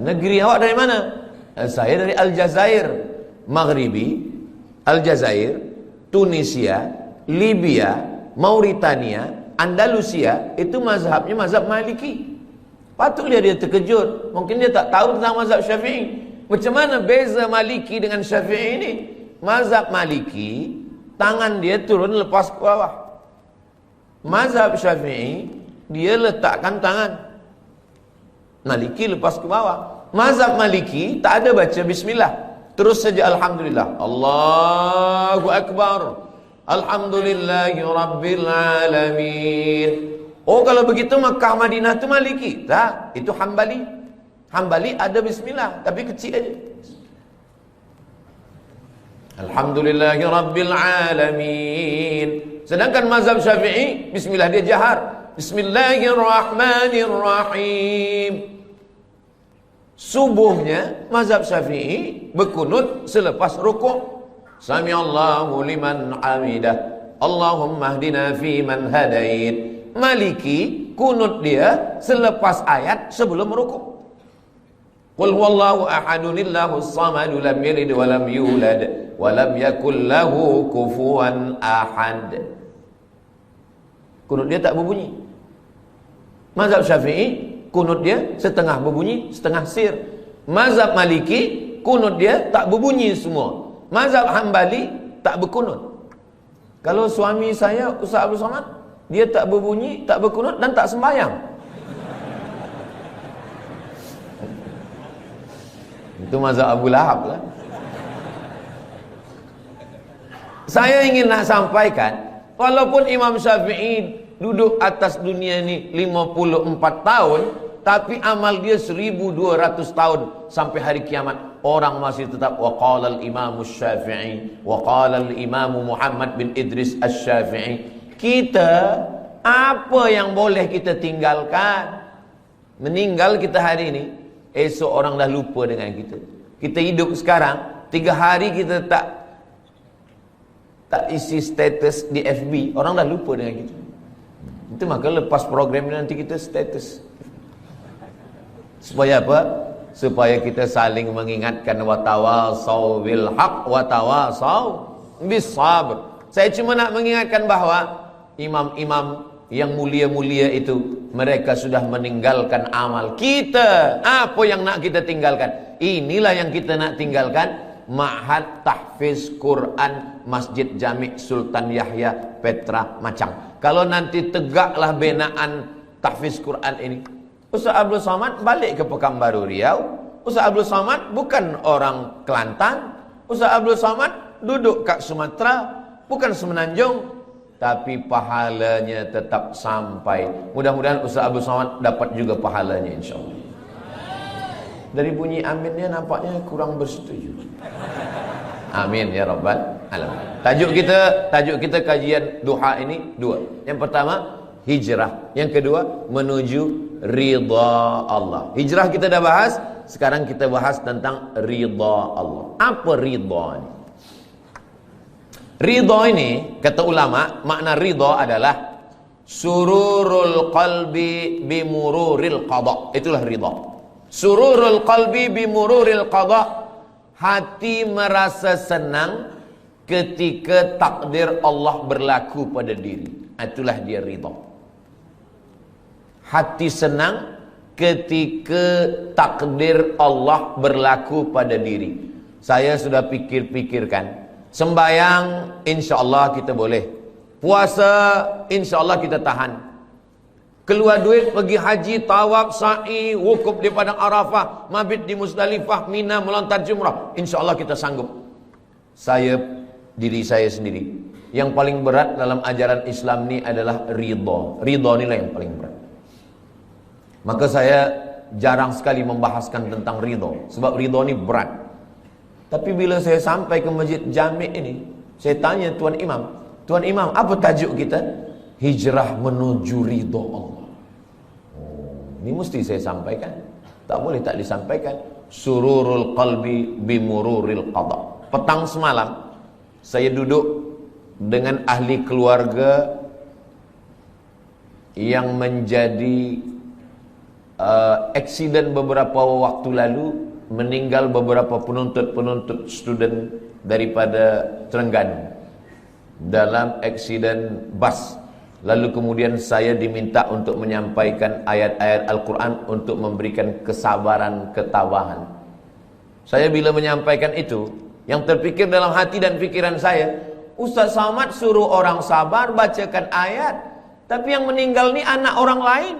"Negeri awak dari mana?" "Saya dari Aljazair, Maghribi, Aljazair, Tunisia, Libya, Mauritania, Andalusia, itu mazhabnya mazhab Maliki." Patutlah dia terkejut. Mungkin dia tak tahu tentang mazhab Syafi'i. Macam mana beza Maliki dengan Syafi'i ini? Mazhab Maliki, tangan dia turun lepas ke bawah. Mazhab Syafi'i, dia letakkan tangan. Maliki lepas ke bawah. Mazhab Maliki tak ada baca bismillah, terus saja alhamdulillah. Allahu Akbar. Alhamdulillahi Rabbil Alamin. Oh, kalau begitu Makkah Madinah itu Maliki? Tak, itu Hambali. Hambali ada bismillah, tapi kecil aja. Alhamdulillahi Rabbil Alamin. Sedangkan mazhab Syafi'i, bismillah dia jahar. Bismillahirrahmanirrahim. Subuhnya mazhab Syafi'i berkunut selepas rukuk. Sami'allahu liman hamidah. Allahumma hdina fi man hadait. Maliki kunut dia selepas ayat sebelum rukuk. Qul huwallahu ahadunillahus samadu lam yalid wa lam yulad wa lam yakul lahu kufuwan ahad. Kunut dia tak berbunyi. Mazhab Syafi'i kunut dia setengah berbunyi, setengah sir. Mazhab Maliki kunut dia tak berbunyi semua. Mazhab Hambali tak berkunut. Kalau suami saya Ustaz Abdul Somad, dia tak berbunyi, tak berkunut dan tak sembahyang. Itu mazhab Abu Lahab lah. Saya ingin nak sampaikan, walaupun Imam Syafi'i duduk atas dunia ini 54 tahun, tapi amal dia 1200 tahun sampai hari kiamat. Orang masih tetap waqala al-Imam Syafi'i, waqala al-Imam Muhammad bin Idris Asy-Syafi'i. Kita, apa yang boleh kita tinggalkan? Meninggal kita hari ini, esok orang dah lupa dengan kita. Kita hidup sekarang, 3 hari kita tak isi status di FB, orang dah lupa dengan kita. Itu maka lepas program ini nanti kita status. Supaya apa? Supaya kita saling mengingatkan, wa tawasau bil haq wa tawasau bis sabr. Saya cuma nak mengingatkan bahawa imam-imam yang mulia-mulia itu, mereka sudah meninggalkan amal. Kita, apa yang nak kita tinggalkan? Inilah yang kita nak tinggalkan. Ma'had Tahfiz Quran Masjid Jami' Sultan Yahya Petra Macang. Kalau nanti tegaklah binaan Tahfiz Quran ini, Ustaz Abdul Somad balik ke Pekanbaru Riau. Ustaz Abdul Somad bukan orang Kelantan. Ustaz Abdul Somad duduk kat Sumatera, bukan Semenanjung, tapi pahalanya tetap sampai. Mudah-mudahan Ustaz Abdul Somad dapat juga pahalanya, insyaAllah. Dari bunyi aminnya nampaknya kurang bersetuju. Amin ya rabbal alamin. Tajuk kita kajian duha ini 2. Yang pertama hijrah, yang kedua menuju ridha Allah. Hijrah kita dah bahas, sekarang kita bahas tentang ridha Allah. Apa ridha ini? Ridha ini kata ulama, makna ridha adalah sururul qalbi bimururil qada. Itulah ridha. Sururul qalbi bimururil qada. Hati merasa senang ketika takdir Allah berlaku pada diri. Itulah dia ridha. Hati senang ketika takdir Allah berlaku pada diri. Saya sudah pikir-pikirkan. Sembayang insya-Allah kita boleh. Puasa insya-Allah kita tahan. Keluar duit pergi haji, tawaf, sa'i, wukuf di padang Arafah, mabit di Musdalifah, Mina, melontar jumrah, insya-Allah kita sanggup. Diri saya sendiri, yang paling berat dalam ajaran Islam ini adalah ridha. Ridha inilah yang paling berat. Maka saya jarang sekali membahaskan tentang ridha, sebab ridha ini berat. Tapi bila saya sampai ke Masjid Jami' ini, saya tanya Tuan Imam, apa tajuk kita? Hijrah menuju ridha Allah. Ini mesti saya sampaikan. Tak boleh tak disampaikan. Sururul qalbi bimururil qada. Petang semalam saya duduk dengan ahli keluarga yang menjadi aksiden beberapa waktu lalu, meninggal beberapa penuntut student daripada Terengganu dalam aksiden bas. Lalu kemudian saya diminta untuk menyampaikan ayat-ayat Al-Quran untuk memberikan kesabaran, ketabahan. Saya bila menyampaikan itu, yang terpikir dalam hati dan pikiran saya, Ustaz Somad suruh orang sabar, bacakan ayat, tapi yang meninggal ni anak orang lain.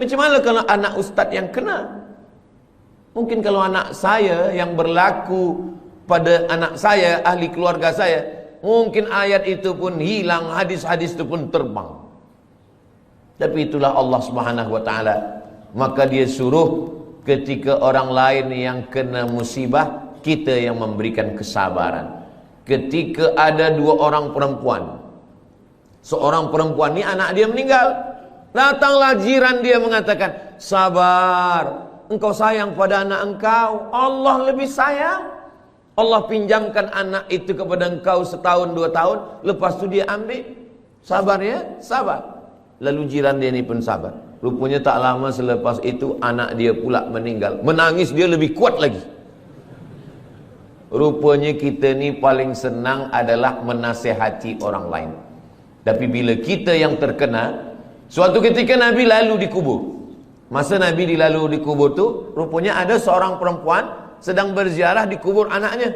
Macam mana kalau anak ustaz yang kena? Mungkin kalau anak saya yang berlaku pada anak saya, ahli keluarga saya, mungkin ayat itu pun hilang, hadis-hadis itu pun terbang. Tapi itulah Allah Subhanahu wa taala. Maka dia suruh ketika orang lain yang kena musibah, kita yang memberikan kesabaran. Ketika ada 2 orang perempuan, seorang perempuan ni anak dia meninggal, datanglah jiran dia mengatakan, sabar, engkau sayang pada anak engkau, Allah lebih sayang. Allah pinjamkan anak itu kepada engkau setahun 2 tahun, lepas tu dia ambil. Sabar ya, sabar. Lalu jiran dia ni pun sabar. Rupanya tak lama selepas itu anak dia pula meninggal. Menangis dia lebih kuat lagi. Rupanya kita ni paling senang adalah menasihati orang lain. Tapi bila kita yang terkena, suatu ketika Nabi lalu dikubur. Masa Nabi dilalu dikubur tu, rupanya ada seorang perempuan sedang berziarah di kubur anaknya.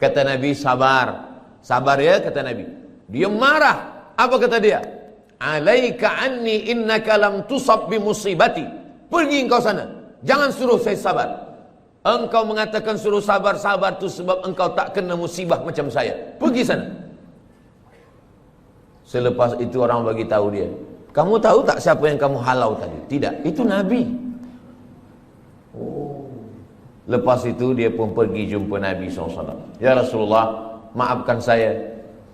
Kata Nabi, sabar. Sabar ya, kata Nabi. Dia marah. Apa kata dia? Alaika anni innaka lam tusab bi musibati. Pergi engkau sana. Jangan suruh saya sabar. Engkau mengatakan suruh sabar-sabar tu sebab engkau tak kena musibah macam saya. Pergi sana. Selepas itu orang bagi tahu dia, kamu tahu tak siapa yang kamu halau tadi? Tidak, itu Nabi. Oh. Lepas itu dia pun pergi jumpa Nabi SAW. Ya Rasulullah, maafkan saya.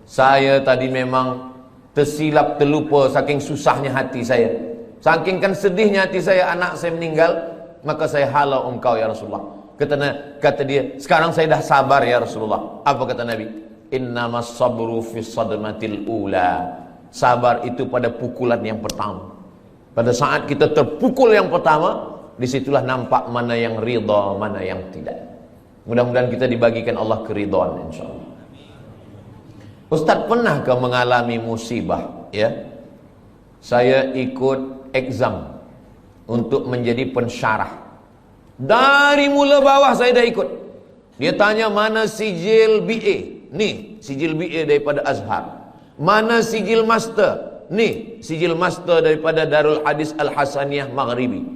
Saya tadi memang tersilap, terlupa saking susahnya hati saya. Saking kan sedihnya hati saya, anak saya meninggal, maka saya halau engkau ya Rasulullah. Kata dia, sekarang saya dah sabar ya Rasulullah. Apa kata Nabi? Innamas sabru fi sadmatil ula. Sabar itu pada pukulan yang pertama. Pada saat kita terpukul yang pertama, disitulah nampak mana yang ridha, mana yang tidak. Mudah-mudahan kita dibagikan Allah keridhaan insyaallah. Ustaz, pernahkah mengalami musibah? Ya, saya ikut exam untuk menjadi pensyarah. Dari mula bawah saya dah ikut. Dia tanya mana sijil BA. Ni sijil BA daripada Azhar. Mana sijil master? Ni sijil master daripada Darul Hadis Al-Hasaniyah Maghribi.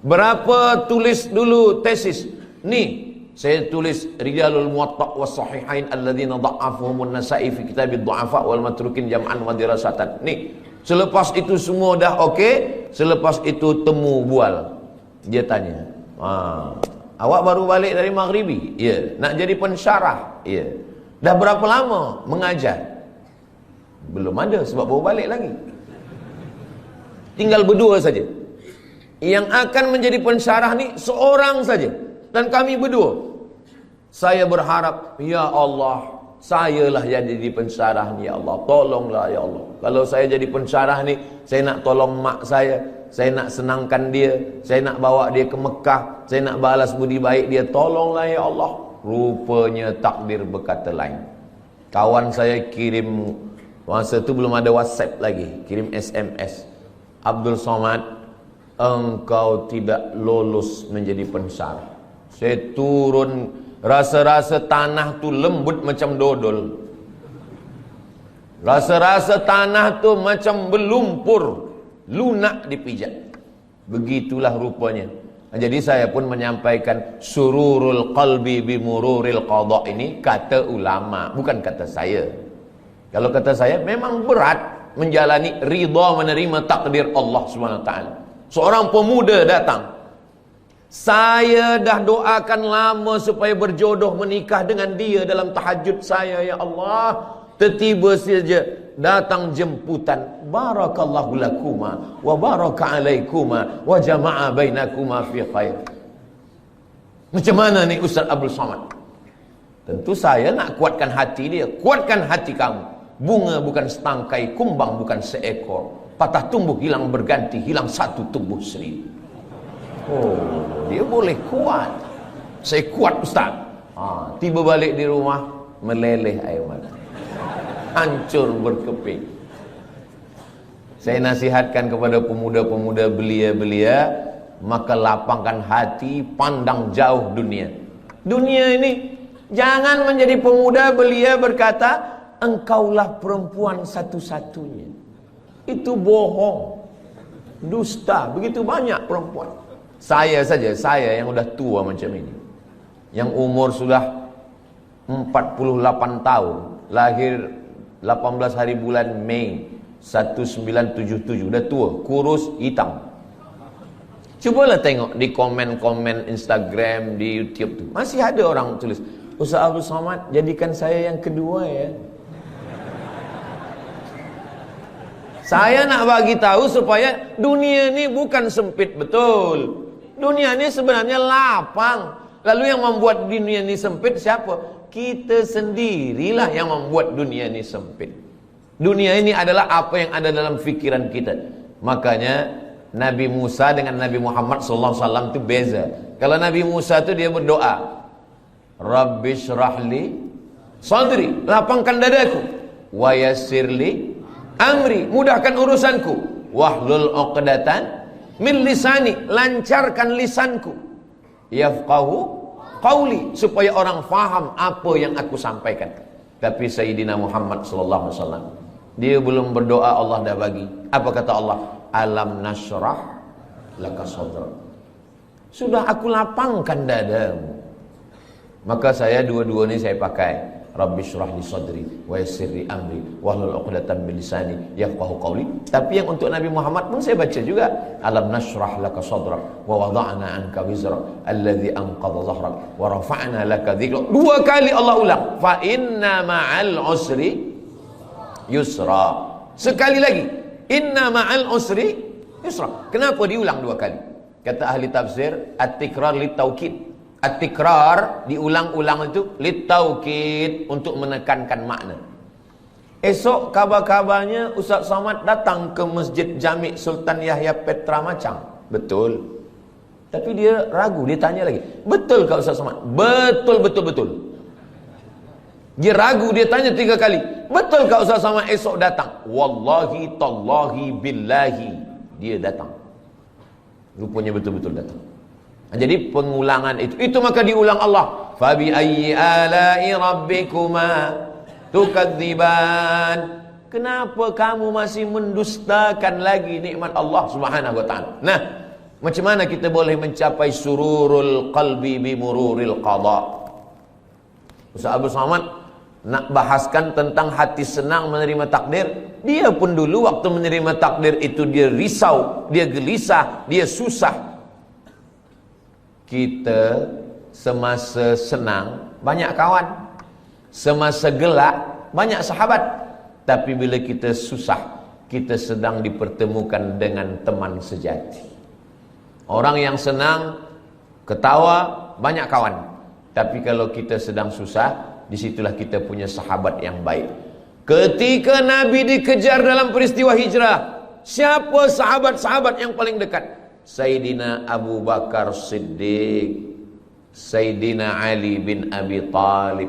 Berapa tulis dulu tesis? Ni saya tulis Rijalul Muwatta' was Sahihain alladzina dha'afuhumun Nasa'i fi kitabid du'afa wal matrukin jam'an wa dirasatan. Ni selepas itu semua dah okey, selepas itu temu bual. Dia tanya, awak baru balik dari Maghribi? Ya. Nak jadi pensyarah? Ya. Dah berapa lama mengajar? Belum ada sebab baru balik lagi. Tinggal berdua saja. Yang akan menjadi pensyarah ni seorang saja. Dan kami berdua. Saya berharap, ya Allah, sayalah yang jadi pensyarah ni ya Allah. Tolonglah ya Allah. Kalau saya jadi pensyarah ni, saya nak tolong mak saya nak senangkan dia, saya nak bawa dia ke Mekah, saya nak balas budi baik dia. Tolonglah ya Allah. Rupanya takdir berkata lain. Kawan saya kirim, masa tu belum ada WhatsApp lagi, kirim SMS. Abdul Somad, engkau tidak lolos menjadi pensyarah. Saya turun, rasa-rasa tanah tu lembut macam dodol. Rasa-rasa tanah tu macam berlumpur, lunak dipijak. Begitulah rupanya. Jadi saya pun menyampaikan sururul qalbi bimururil qada ini kata ulama, bukan kata saya. Kalau kata saya memang berat menjalani ridha menerima takdir Allah SWT. Seorang pemuda datang, saya dah doakan lama supaya berjodoh menikah dengan dia dalam tahajud saya ya Allah. Tiba-tiba saja datang jemputan, barakallahu lakuma wa baraka alaikuma wa jama'a bainakuma fi khair. Macam mana ni Ustaz Abdul Somad? Tentu saya nak kuatkan hati dia. Kuatkan hati kamu. Bunga bukan setangkai, kumbang bukan seekor. Patah tumbuh hilang berganti, hilang satu tumbuh seribu. Oh, dia boleh kuat. Saya kuat Ustaz. Tiba balik di rumah, meleleh air mata. Hancur berkeping. Saya nasihatkan kepada pemuda-pemuda belia-belia, maka lapangkan hati, pandang jauh dunia. Dunia ini, jangan menjadi pemuda belia berkata, engkaulah perempuan satu-satunya. Itu bohong, dusta. Begitu banyak perempuan. Saya saja, saya yang sudah tua macam ini, yang umur sudah 48 tahun, lahir 18 hari bulan Mei 1977, dah tua, kurus, hitam. Cubalah tengok di komen-komen Instagram, di YouTube tu, masih ada orang tulis, Ustaz Abdul Somad, jadikan saya yang kedua ya. Saya nak bagi tahu supaya dunia ni bukan sempit betul. Dunia ni sebenarnya lapang. Lalu yang membuat dunia ni sempit siapa? Kita sendirilah yang membuat dunia ini sempit. Dunia ini adalah apa yang ada dalam fikiran kita. Makanya Nabi Musa dengan Nabi Muhammad SAW itu beza. Kalau Nabi Musa itu dia berdoa, Rabbi syrahli sadri, lapangkan dadaku, wa yassirli amri, mudahkan urusanku, wahlul uqdatan min lisani, lancarkan lisanku, yafqahu qauli, supaya orang faham apa yang aku sampaikan. Tapi Sayyidina Muhammad SAW, dia belum berdoa Allah dah bagi. Apa kata Allah? Alam nashrah laka sadrak. Sudah aku lapangkan dadamu. Maka saya dua-dua ini saya pakai. Rabbi syrah li sadri wa yassir li amri wahlul 'uqdatam min lisani yafqahu qawli. Tapi yang untuk Nabi Muhammad pun saya baca juga. Alam nashrah laka sadrak wa wada'na anka wizrak alladhi anqadha dhahrak wa rafa'na laka dhikrak. Dua kali Allah ulang. Fa inna ma'al usri yusra. Sekali lagi. Inna ma'al usri yusra. Kenapa diulang dua kali? Kata ahli tafsir, at-tikrar lit-taukid. At-tikrar diulang-ulang itu lit-taukid, untuk menekankan makna. Esok kabar-kabarnya Ustaz Somad datang ke Masjid Jami' Sultan Yahya Petra Macang. Betul. Tapi dia ragu, dia tanya lagi. Betul kah Ustaz Somad? Betul, betul, betul. Dia ragu, dia tanya 3 kali. Betul kah Ustaz Somad esok datang? Wallahi, tallahi, billahi. Dia datang. Rupanya betul-betul datang. Jadi pengulangan itu maka diulang Allah. Fabi ayyi ala'i rabbikuma tukadziban. Kenapa kamu masih mendustakan lagi nikmat Allah Subhanahu wa taala? Nah, macam mana kita boleh mencapai sururul qalbi bi mururil qada? Ustaz Abdul Somad nak bahaskan tentang hati senang menerima takdir. Dia pun dulu waktu menerima takdir itu dia risau, dia gelisah, dia susah. Kita semasa senang banyak kawan, semasa gelak banyak sahabat. Tapi bila kita susah, kita sedang dipertemukan dengan teman sejati. Orang yang senang, ketawa, banyak kawan. Tapi kalau kita sedang susah, disitulah kita punya sahabat yang baik. Ketika Nabi dikejar dalam peristiwa hijrah, siapa sahabat-sahabat yang paling dekat? Sayyidina Abu Bakar Siddiq, Sayyidina Ali bin Abi Talib.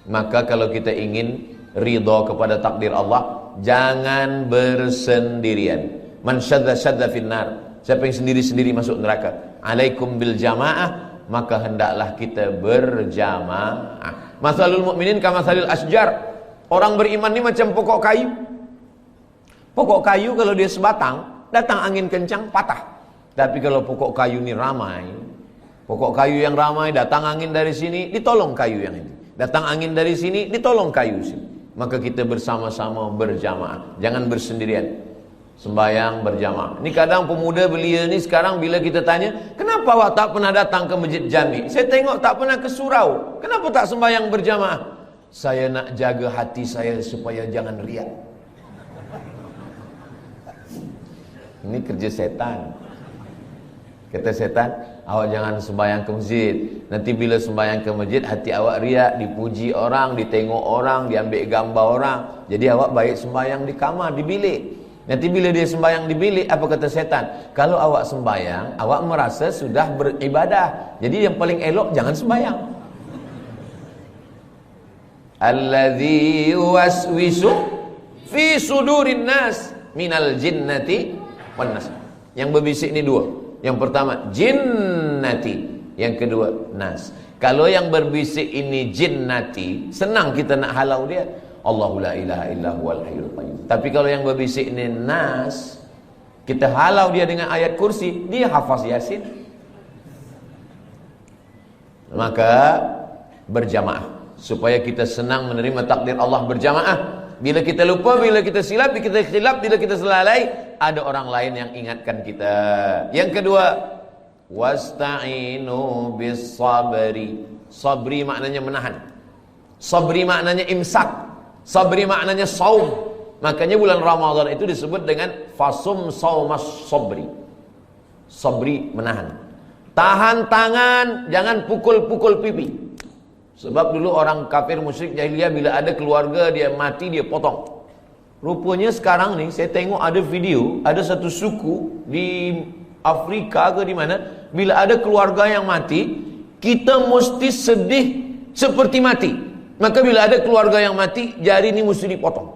Maka kalau kita ingin ridha kepada takdir Allah, jangan bersendirian. Man syadda finnar. Siapa yang sendiri-sendiri masuk neraka. Alaikum bil jamaah, maka hendaklah kita berjamaah. Masalul mukminin kamasalil asjar. Orang beriman ini macam pokok kayu. Pokok kayu kalau dia sebatang, datang angin kencang patah. Tapi kalau pokok kayu ini ramai, pokok kayu yang ramai, datang angin dari sini, ditolong kayu yang ini. Datang angin dari sini, ditolong kayu sini. Maka kita bersama-sama berjamaah. Jangan bersendirian. Sembayang berjamaah. Ini kadang pemuda belia ni sekarang bila kita tanya, kenapa awak tak pernah datang ke Masjid Jami'? Saya tengok tak pernah ke surau. Kenapa tak sembayang berjamaah? Saya nak jaga hati saya supaya jangan riak. Ini kerja setan. Kata setan, awak jangan sembahyang ke masjid. Nanti bila sembahyang ke masjid, hati awak riak, dipuji orang, ditengok orang, diambil gambar orang. Jadi awak baik sembahyang di kamar, di bilik. Nanti bila dia sembahyang di bilik, apa kata setan? Kalau awak sembahyang, awak merasa sudah beribadah. Jadi yang paling elok jangan sembahyang. Alladzi yuwaswisu fi sudurin nas minal jinnati wan nas. Yang berbisik ni dua. Yang pertama jinnati, yang kedua nas. Kalau yang berbisik ini jinnati, senang kita nak halau dia. Allahu la ilaha illa huwal hayyul qayyum. Tapi kalau yang berbisik ini nas, kita halau dia dengan ayat kursi, dia hafaz Yasin. Maka berjamaah supaya kita senang menerima takdir Allah berjamaah. Bila kita lupa, bila kita silap, bila kita khilaf, bila kita selalai, ada orang lain yang ingatkan kita. Yang kedua, wasta'inu bis sabri. Sabri maknanya menahan. Sabri maknanya imsak. Sabri maknanya saum. Makanya bulan Ramadan itu disebut dengan fasum saumas sabri. Sabri menahan. Tahan tangan, jangan pukul-pukul pipi. Sebab dulu orang kafir musyrik jahiliyah bila ada keluarga dia mati dia potong. Rupanya sekarang ni saya tengok ada video, ada satu suku di Afrika ke di mana, bila ada keluarga yang mati, kita mesti sedih seperti mati. Maka bila ada keluarga yang mati, jari ni mesti dipotong.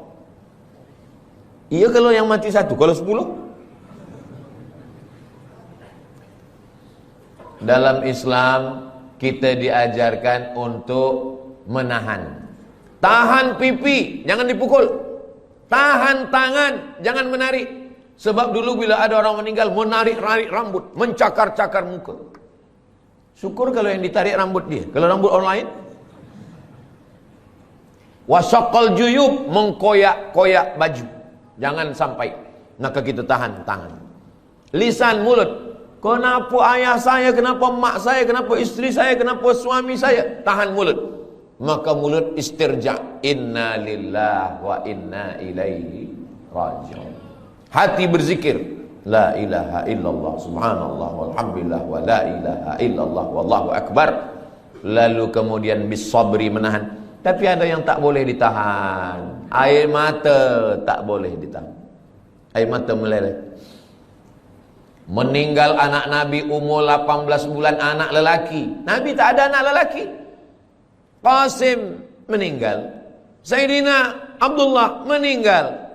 Iya kalau yang mati 1, kalau 10? Dalam Islam kita diajarkan untuk menahan. Tahan pipi, jangan dipukul. Tahan tangan, jangan menarik. Sebab dulu bila ada orang meninggal, menarik-narik rambut, mencakar-cakar muka. Syukur kalau yang ditarik rambut dia. Kalau rambut orang lain, wasyaqal juyub, mengkoyak-koyak baju. Jangan sampai. Maka kita tahan tangan. Lisan, mulut. Kenapa ayah saya, kenapa mak saya, kenapa istri saya, kenapa suami saya? Tahan mulut. Maka mulut istirja. Inna lillahi wa inna ilaihi raji'un. Hati berzikir. La ilaha illallah subhanallah walhamdulillah wa la ilaha illallah wallahu akbar. Lalu kemudian bisabri, menahan. Tapi ada yang tak boleh ditahan. Air mata tak boleh ditahan. Air mata meleleh. Meninggal anak Nabi umur 18 bulan, anak lelaki. Nabi tak ada anak lelaki. Qasim meninggal. Sayyidina Abdullah meninggal.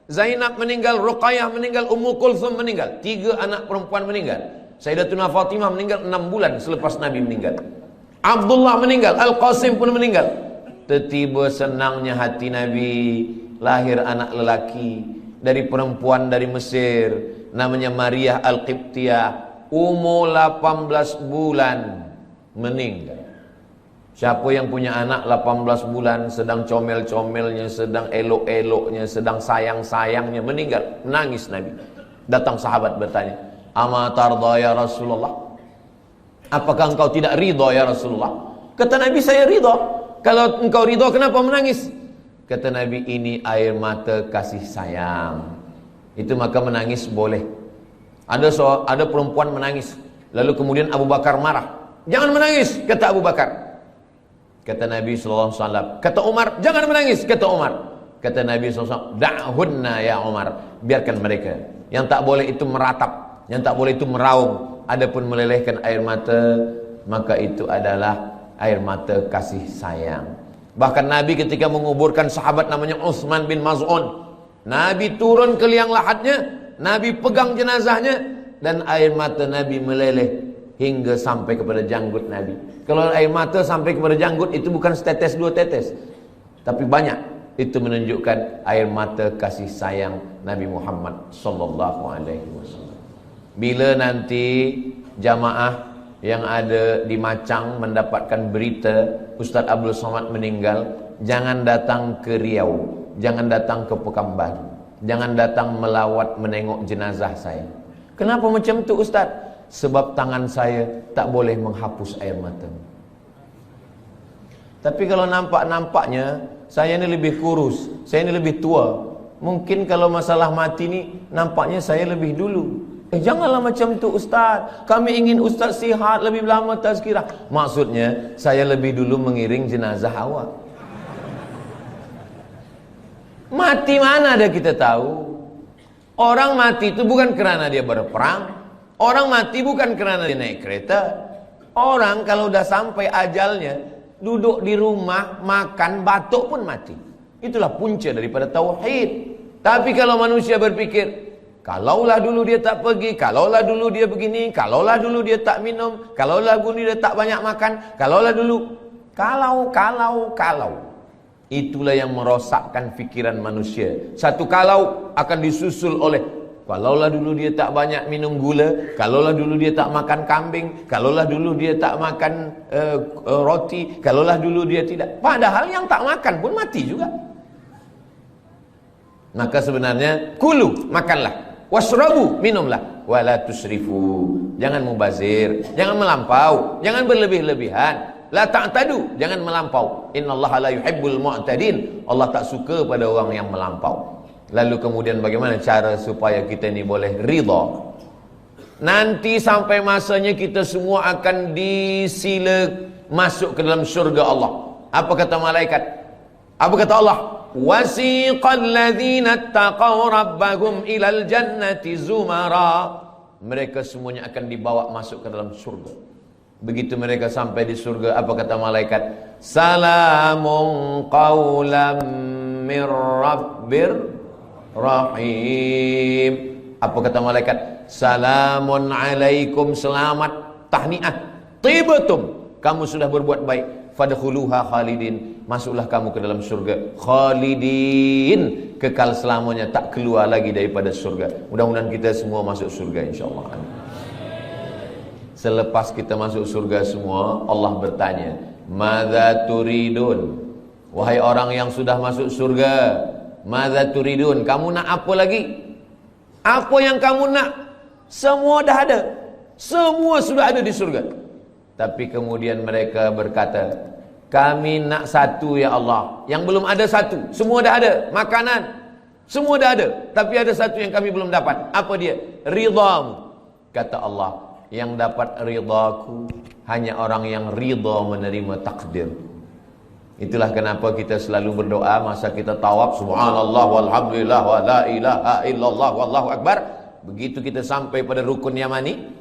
Zainab meninggal, Ruqayyah meninggal, Ummu Kulthum meninggal. 3 anak perempuan meninggal. Sayyidatuna Fatimah meninggal 6 bulan selepas Nabi meninggal. Abdullah meninggal, Al-Qasim pun meninggal. Tiba-tiba senangnya hati Nabi, lahir anak lelaki dari perempuan dari Mesir, namanya Maria Al-Qibtiyah, umur 18 bulan meninggal. Siapa yang punya anak 18 bulan, sedang comel-comelnya, sedang elok-eloknya, sedang sayang-sayangnya, meninggal, menangis Nabi. Datang sahabat bertanya, "Ama tarda ya Rasulullah?" Apakah engkau tidak ridha ya Rasulullah? Kata Nabi, saya ridha. Kalau engkau ridha, kenapa menangis? Kata Nabi, ini air mata kasih sayang. Itu maka menangis boleh. Ada perempuan menangis, lalu kemudian Abu Bakar marah. Jangan menangis, kata Abu Bakar. Kata Nabi SAW. Kata Umar, jangan menangis, kata Umar. Kata Nabi SAW, da'hunna ya Umar, biarkan mereka. Yang tak boleh itu meratap, yang tak boleh itu meraung. Adapun melelehkan air mata, maka itu adalah air mata kasih sayang. Bahkan Nabi ketika menguburkan sahabat namanya Utsman bin Maz'un, Nabi turun ke liang lahatnya, Nabi pegang jenazahnya, dan air mata Nabi meleleh hingga sampai kepada janggut Nabi. Kalau air mata sampai kepada janggut, itu bukan setetes 2 tetes, tapi banyak. Itu menunjukkan air mata kasih sayang Nabi Muhammad sallallahu alaihi wasallam. Bila nanti jamaah yang ada di Macang mendapatkan berita Ustaz Abdul Somad meninggal, jangan datang ke Riau, jangan datang ke Pekanbaru, jangan datang melawat menengok jenazah saya. Kenapa macam tu Ustaz? Sebab tangan saya tak boleh menghapus air mata. Tapi kalau nampak-nampaknya saya ni lebih kurus, saya ni lebih tua, mungkin kalau masalah mati ni nampaknya saya lebih dulu. Janganlah macam tu Ustaz, kami ingin Ustaz sihat, lebih lama tazkirah. Maksudnya saya lebih dulu mengiring jenazah awak. Mati mana ada kita tahu. Orang mati itu bukan kerana dia berperang, orang mati bukan kerana dia naik kereta. Orang kalau udah sampai ajalnya, duduk di rumah, makan, batuk pun mati. Itulah punca daripada tauhid. Tapi kalau manusia berpikir, kalaulah dulu dia tak pergi, kalaulah dulu dia begini, kalaulah dulu dia tak minum, kalaulah dulu dia tak banyak makan, kalaulah dulu, kalau. Itulah yang merosakkan fikiran manusia. Satu kalau akan disusul oleh, kalaulah dulu dia tak banyak minum gula, kalaulah dulu dia tak makan kambing, kalaulah dulu dia tak makan roti, kalaulah dulu dia tidak. Padahal yang tak makan pun mati juga. Maka sebenarnya kulu, makanlah, wasrabu, minumlah, wala tusrifu, jangan mubazir, jangan melampau, jangan berlebih-lebihan. La ta'tadu, jangan melampau. Innallaha la yuhibbul mu'tadin. Allah tak suka pada orang yang melampau. Lalu kemudian bagaimana cara supaya kita ini boleh ridha? Nanti sampai masanya kita semua akan disila masuk ke dalam syurga Allah. Apa kata malaikat? Apa kata Allah? Wasiqal ladzina taqaw rabbahum ilal jannati zumara. Mereka semuanya akan dibawa masuk ke dalam surga. Begitu mereka sampai di surga, apa kata malaikat? Salamun qawlam mir rabbir rahim. Apa kata malaikat? Salamun alaikum, selamat, tahniah, tibatum, kamu sudah berbuat baik, fadkhuluha khalidin, masuklah kamu ke dalam surga khalidin, kekal selamanya, tak keluar lagi daripada surga. Mudah-mudahan kita semua masuk surga insyaallah. Selepas kita masuk surga semua, Allah bertanya, "Madza turidun?" Wahai orang yang sudah masuk surga, "Madza turidun?" Kamu nak apa lagi? Apa yang kamu nak? Semua dah ada. Semua sudah ada di surga. Tapi kemudian mereka berkata, "Kami nak satu ya Allah." Yang belum ada satu. Semua dah ada. Makanan semua dah ada. Tapi ada satu yang kami belum dapat. Apa dia? Ridhamu. Kata Allah, yang dapat ridhaku hanya orang yang ridha menerima takdir. Itulah kenapa kita selalu berdoa masa kita tawaf, subhanallah walhamdulillah wa la ilaha illallah wallahu akbar. Begitu kita sampai pada rukun Yamani,